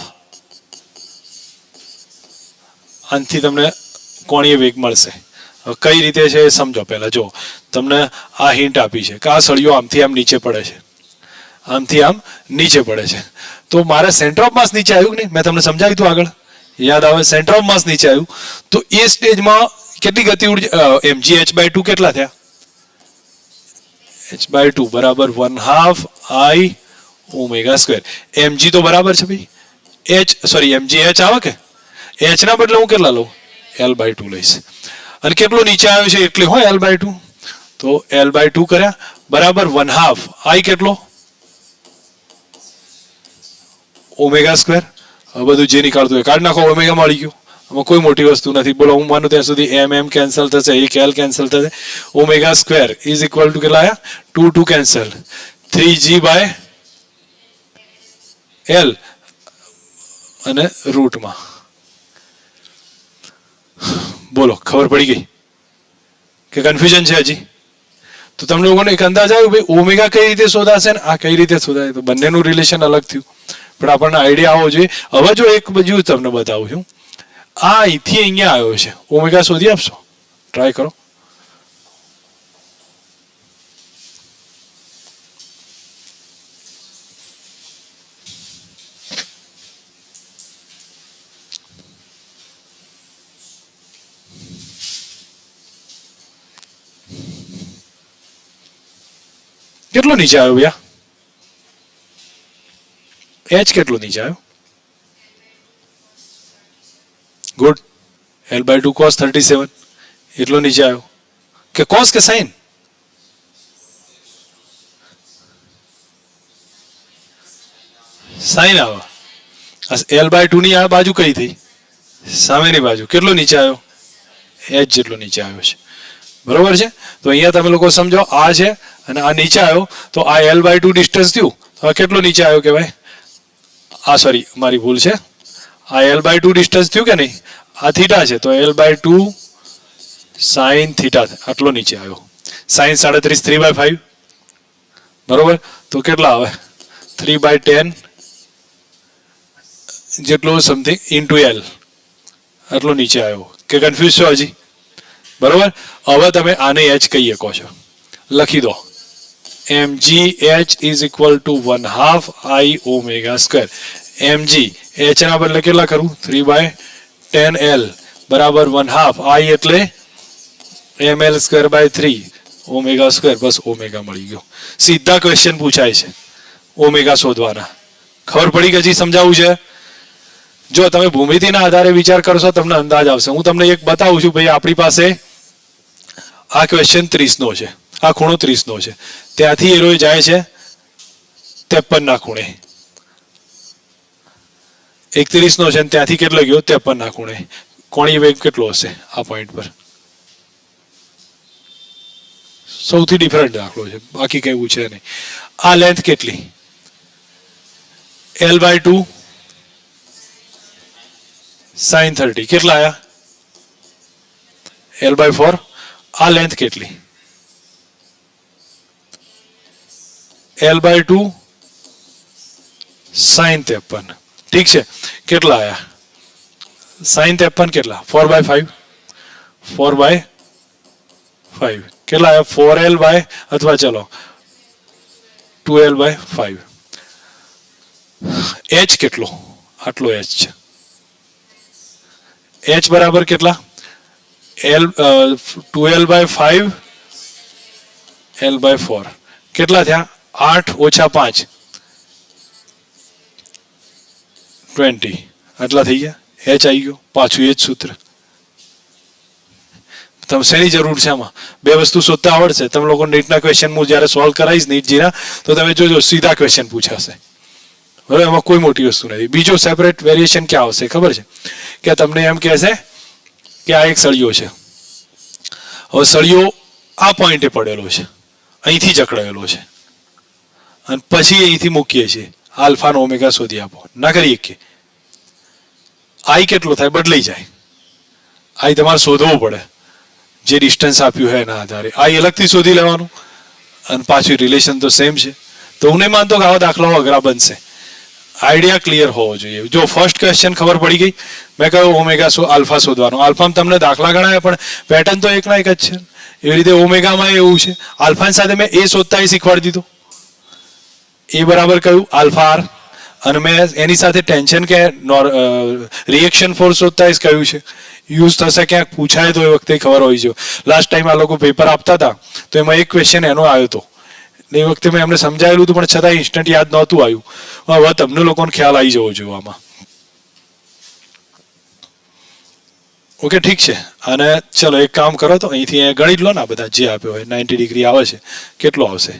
આનાથી તમને કોણીય વેગ મળશે. કઈ રીતે છે એ સમજો. પહેલા જો તમને આ હિન્ટ આપી છે કે આ સળિયો આમથી આમ નીચે પડે છે, આમથી આમ નીચે પડે છે. તો મારે સેન્ટર ઓફ માસ નીચે આવ્યું કે નહીં? મેં તમને સમજાવ્યું હતું આગળ, યાદ આવે? સેન્ટર ઓફ માસ નીચે આવ્યું તો એ સ્ટેજમાં કેટલી ગતિ ઉર્જા? mg h/2 કેટલા થયા? h/2 બરાબર 1/2 I ઓમેગા સ્ક્વેર. mg તો બરાબર છે ભાઈ, mg h આવે કે h ના બદલે હું કેટલા લઉં? L/2 લઈશ. અને કેટલો નીચે આવ્યો છે એટલે હોય L/2, તો L/2 કર્યા બરાબર 1/2 I કેટલો? Omega square. હવે બધું જે નીકાળતું હોય કાઢી નાખો. ઓમેગા મળી ગયું. આમાં કોઈ મોટી વસ્તુ નથી. બોલો, હું માનું ત્યાં સુધી m કેન્સલ થશે, એક L કેન્સલ થશે. Omega square is equal two કેટલા આવ્યા? 2 કેન્સલ, 3g/L અને રૂટમાં. બોલો, ખબર પડી ગઈ કે કન્ફ્યુઝન છે હજી? તો તમને લોકોને એક અંદાજ આવ્યો ભાઈ ઓમેગા કઈ રીતે શોધાશે ને આ કઈ રીતે શોધાય? તો બંનેનું રિલેશન અલગ થયું, પણ આપણને આઈડિયા આવવો જોઈએ. હવે જો એક બાજુ તમને બતાવું છું, આ અહીંથી અહીંયા આવ્યો છે. ઓમેગા શોધી આપશો? ટ્રાય કરો. કેટલો નીચે આવ્યો ભૈયા? h કેટલો નીચે આવ્યો? ગુડ. L/2 cos 37 એટલો નીચે આવ્યો. કે cos કે sin? sin આવે. L/2 ની આ બાજુ કઈ થઈ? સામેની બાજુ. કેટલો નીચે આવ્યો? h જેટલો નીચે આવ્યો છે. બરોબર છે? તો અહીંયા તમે લોકો સમજો, આ છે અને આ નીચે આવ્યો તો આ L/2 ડિસ્ટન્સ થયું. તો આ કેટલું નીચે આવ્યો કહેવાય? આ સોરી મારી ભૂલ છે, આ L/2 ડિસ્ટન્સ થયું કે નહીં? આ થીટા છે તો L/2 સાઇન થીટા આટલો નીચે આવ્યો. સાઇન 37 3/5 બરોબર. તો કેટલા આવે? 3/10 જેટલું સમથિંગ ઇન્ટુ L આટલો નીચે આવ્યો. કે કન્ફ્યુઝ છો હજી? બરોબર. હવે તમે આને H કહીએ કહો છો, લખી દો mg H is equal two 1/2 I omega square. mg H ના બદલે કેટલા કરું? 3/10 L બરાબર 1/2 I એટલે ml square by 3 omega square. બસ ઓમેગા મળી ગયો. સીધા ક્વેશ્ચન પૂછાય છે ઓમેગા શોધવાના. ખબર પડી કે હજી સમજાવું છે? જો તમે ભૂમિતિના આધારે વિચાર કરશો તમને અંદાજ આવશે. હું તમને એક બતાવું છું ભાઈ, આપણી પાસે આ ક્વેશ્ચન 30 નો છે, આ ખૂણો 30 નો છે, ત્યાંથી એરો જાય છે 53 ના ખૂણે. 31 નો છે અને ત્યાંથી કેટલો ગયો? 53 ના ખૂણે. કોણીય વેગ કેટલો હશે આ પોઈન્ટ પર? સૌથી ડિફરન્ટ દાખલો છે, બાકી કઈ એવું છે નહીં. આ લેન્થ કેટલી? L/2 sin 30 કેટલા આયા? L/4. આ લેન્થ કેટલી? L/2 sin 53. ઠીક છે, કેટલા આયા? sin 53 કેટલા? 4/5. 4/5 કેટલા આયા? 4L બાય અથવા ચલો 2L/5. H કેટલો? આટલો H છે. H બરાબર કેટલા? 2L/5 L/4 કેટલા થયા? 8 ઓછા 5 20 આટલા થઈ ગયા. H આવી ગયો. પાછું એ જ સૂત્ર. તમે શેની જરૂર છે આમાં? બે વસ્તુ શોધતા આવડશે. તમે લોકો નીટના ક્વેશ્ચન હું જ્યારે સોલ્વ કરાવીશ નીટજીના, તો તમે જોજો સીધા ક્વેશ્ચન પૂછાશે. બરાબર, એમાં કોઈ મોટી વસ્તુ નથી. બીજો સેપરેટ વેરિએશન ક્યાં આવશે ખબર છે? કે તમને એમ કહેશે કે આ એક સળિયો છે. હવે સળિયો આ પોઈન્ટે પડેલો છે, અહીંથી જકડાયેલો છે, અને પછી અહીંથી મૂકીએ છીએ આલ્ફા નો ઓમેગા શોધી આપો. ના કરીએ કે આઈ કેટલો થાય? બદલાઈ જાય. આઈ તમારે શોધવો પડે જે ડિસ્ટન્સ આપ્યું હોય એના આધારે. આઈ અલગથી શોધી લેવાનું અને પાછું રિલેશન તો સેમ છે. તો હું નહીં માનતો કે આવા દાખલાઓ અઘરા બનશે. આઈડિયા ક્લિયર હોવો જોઈએ. જો ફર્સ્ટ ક્વેશ્ચન ખબર પડી ગઈ, મેં કહ્યું ઓમેગા આલ્ફા શોધવાનો. આલ્ફામાં તમને દાખલા ગણાય પણ પેટર્ન તો એકના એક જ છે. એવી રીતે ઓમેગામાં એવું છે. આલ્ફાની સાથે મેં એ શોધતા શીખવાડી દીધું. એ બરાબર કયું? Alpha r. અને મેં એની સાથે ટેન્શન કે રિએક્શન ફોર્સ શોધતા કહ્યું છે. યુઝ થશે ક્યાંક પૂછાય તો એ વખતે ખબર હોય છે. લાસ્ટ ટાઈમ આ લોકો પેપર આપતા હતા તો એમાં એક ક્વેશ્ચન એનો આવ્યો હતો. એ વખતે મેં એમને સમજાવેલું હતું પણ છતાં ઇન્સ્ટન્ટ યાદ નહોતું આવ્યું. હવે તમને લોકોને ખ્યાલ આવી જવો જોઈએ આમાં. ઓકે ઠીક છે. અને ચલો એક કામ કરો તો અહીંથી ગણી લો ને, આ બધા જે આપ્યો હોય 90 ડિગ્રી આવે છે, કેટલો આવશે?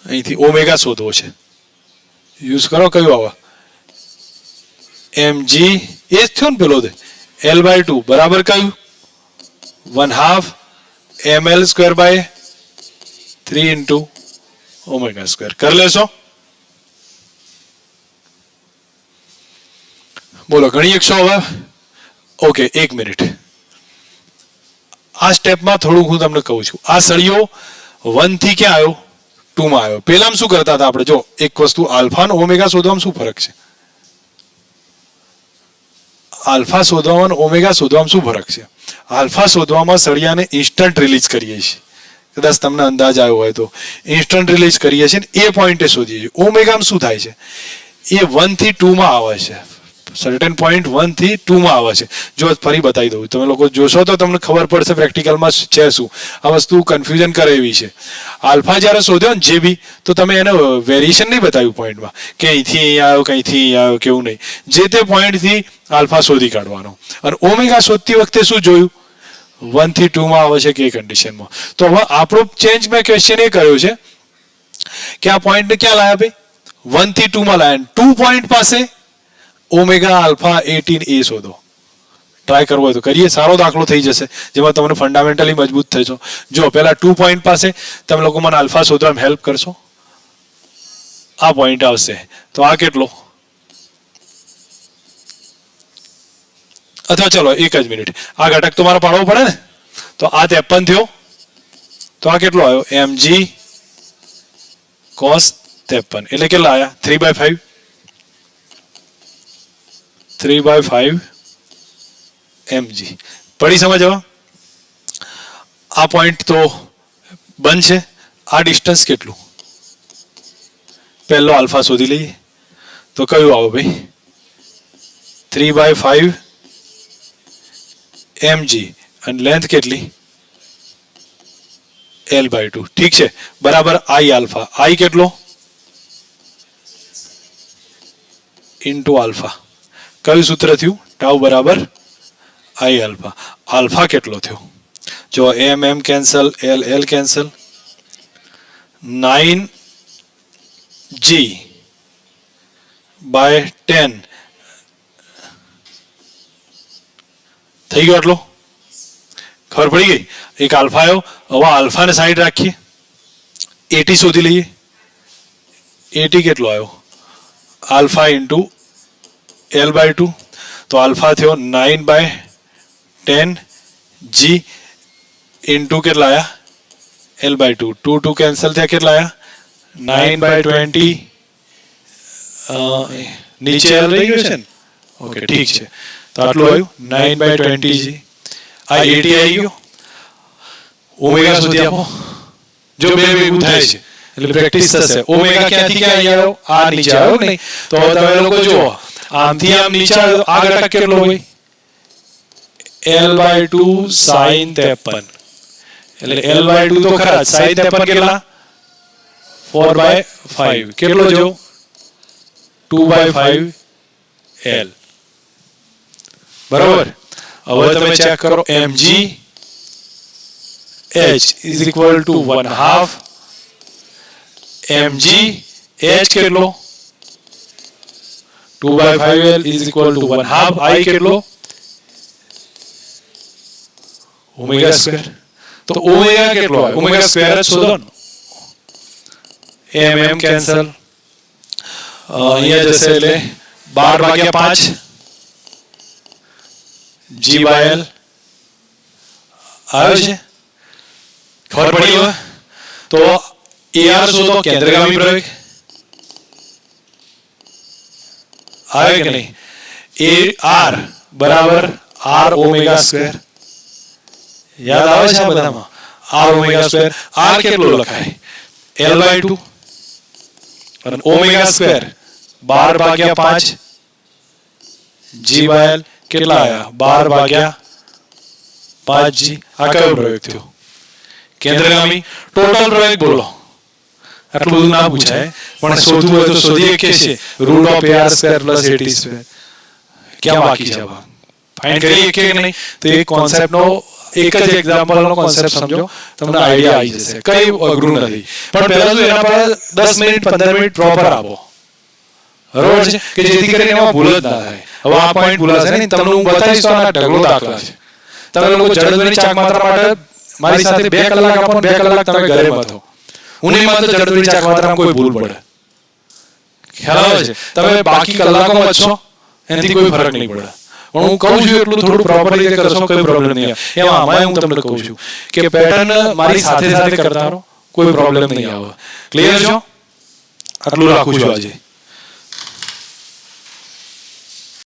અહીંથી ઓમેગા શોધવો છે. યુઝ કરો કયું આવે? mg એ જ થયો ને પેલો L/2 બરાબર કયું? 1/2 ml square by 3 into omega square. કરી લેશો? બોલો ગણી એકશો હવે? ઓકે એક મિનિટ. આ સ્ટેપમાં થોડું હું તમને કહું છું. આ સળિયો 1 થી ક્યાં આવ્યો? 2 માં આવ્યો. પેલામાં શું કરતા હતા આપણે? જો એક વસ્તુ, આલ્ફા અને ઓમેગા શોધવામાં શું ફરક છે? આલ્ફા શોધવામાં ઓમેગા શોધવામાં શું ફરક છે? આલ્ફા શોધવામાં સળિયાને ઇન્સ્ટન્ટ રિલીઝ કરીએ છીએ. કદાચ તમને અંદાજ આવ્યો હોય તો ઇન્સ્ટન્ટ રિલીઝ કરીએ છીએ ને એ પોઈન્ટે શોધીએ છીએ. ઓમેગામાં શું થાય છે? એ 1 થી 2 માં આવે છે. સર્ટેન પોઈન્ટ 1 થી 2 માં આવે છે. જો ફરી બતાવી દઉં, તમે લોકો જોશો તો તમને ખબર પડશે પ્રેક્ટિકલમાં છે શું. આ વસ્તુ કન્ફ્યુઝન કરે એવી છે. આલ્ફા જ્યારે શોધ્યો ને જે બી, તો તમે એને વેરિએશન નહીં બતાવ્યું પોઈન્ટમાં કે અહીંથી અહીં આવ્યો કે અહીંથી અહીં આવ્યો કેવું નહીં. જે તે પોઈન્ટથી આલ્ફા શોધી કાઢવાનો. અને ઓમેગા શોધતી વખતે શું જોયું? 1 થી 2 માં આવે છે કે એ કન્ડિશનમાં. તો હવે આપણો ચેન્જ મેં ક્વેશ્ચન એ કર્યો છે કે આ પોઈન્ટને ક્યાં લાયા ભાઈ? 1 થી 2 માં લાયા. 2 પોઈન્ટ પાસે ઓમેગા આલ્ફા 18 એ શોધો. ટ્રાય કરવો હોય તો કરીએ. સારો દાખલો થઈ જશે જેમાં તમને ફંડામેન્ટલી મજબૂત થશો. જો પહેલા 2 પોઈન્ટ પાસે તમે લોકો મને આલ્ફા શોધવામાં હેલ્પ કરશો. આ પોઈન્ટ આવશે તો આ કેટલો, અથવા ચલો એક જ મિનિટ, આ ઘટક તો મારે પાડવો પડે ને. તો આ 53 થયો, તો આ કેટલો આવ્યો mg cos 53 એટલે કેટલા આવ્યા 3/5 mg. પડી સમજવા? આ પોઈન્ટ તો બનશે. આ ડિસ્ટન્સ કેટલું, પહેલો આલ્ફા શોધી લઈએ. તો કયું આવો ભાઈ 3/5 mg અને લેન્થ કેટલી l/2. ઠીક છે, બરાબર. i આલ્ફા, i કેટલો ઇન્ટુ આલ્ફા. કયું સૂત્ર થયું? ટાઉ બરાબર i આલ્ફા. આલ્ફા કેટલો થયો? જો m cancel, l cancel, 9g/10 થઈ ગયો. આટલો ખબર પડી ગઈ. એક આલ્ફા આવ્યો. હવે આલ્ફાને સાઈડ રાખીએ, 80 શોધી લઈએ. 80 કેટલો આવ્યો આલ્ફા ઇન્ટુ l/2. તો આલ્ફા થયો 9/10 g ઇન્ટુ કેટલા આવ્યા l/2. 2 કેન્સલ થયા, કેટલા આવ્યા 9/20. નીચે l રહી ગયો છે ને. ઓકે ઠીક છે, તો આટલું આવ્યું 9/20 g. આ 80 આવી ગયો. ઓમેગા સુધી આપો. જો બે ભેગું થાય છે એટલે પ્રેક્ટિસ થશે. ઓમેગા ક્યાંથી ક્યાં આવ્યો? આ નીચે આવ્યો નહીં. તો તમે લોકો જુઓ, આમથી આમ નીચે આવ્યો. આ ઘટક કેટલો હોય l/2 sin 53. એટલે l/2 તો ખરા, sin 53 કેટલા 4/5. કેટલો જો 2/5 l. બરાબર. હવે તમે ચેક કરો mg h is equal to 1/2 mg h કેટલો 2/5l is equal to 1/2 i કેટલો ઓમેગા સ્ક્વેર. તો ઓમેગા કેટલો આવે? ઓમેગા સ્ક્વેર જ શોધો ને. m કેન્સલ, અહીંયા જશે એટલે 12/5 g/l આવે છે. ખબર પડી? હવે તો AR શોધો, કેન્દ્રગામી પ્રવેગ આવે કે નહીં? AR બરાબર r ઓમેગા સ્ક્વેર. યાદ આવે છે આ બધામાં? r omega square. r કેટલો લખાય l/2 અને ઓમેગા સ્ક્વેર 12/5 g/l કેટલા આવ્યા 12/5g. આ કયો પ્રયોગ થયો? કેન્દ્રગામી. ટોટલ પ્રયોગ બોલો. આટલું બધું ના પૂછાય, પણ શોધવું હોય તો શોધી શકીએ છીએ. √AR² + AT². ક્યાં બાકી છે? ફાઇન્ડ કરી શકીએ કે નહીં? તો એક કોન્સેપ્ટનો એક જ એક્ઝામ્પલનો કોન્સેપ્ટ સમજો, તમને આઈડિયા આવી જશે. કઈ અઘરું નથી. પણ પહેલા તો એના પર 10 મિનિટ 15 મિનિટ પ્રોપર આપો. બરોબર છે, કે જેથી કરીને એમાં ભૂલ જ ના થાય. હવે આ પોઈન્ટ ભૂલાશે નહીં. તમને હું બતાવીશ તો આના ઢગલો દાખલા છે. તમે લોકો જડત્વની ચાક માત્રા માટે મારી સાથે 2 કલાક આપો, 2 કલાક તમે ઘરે મથો. હું નહીં માનતો જડત્વની ચાક માત્રામાં કોઈ ભૂલ પડે. ખ્યાલ આવે છે? તમે બાકી કલાકો વધશો એનાથી કોઈ ફરક નહીં પડે. પણ હું કહું છું એટલું થોડું પ્રોપર રીતે કરશો, કોઈ પ્રોબ્લેમ નહીં આવે. એમાં આમાં હું તમને કહું છું કે પેટર્ન મારી સાથે સાથે કરતા રહો, કોઈ પ્રોબ્લેમ નહીં આવે. ક્લિયર છો? આટલું રાખું છું આજે.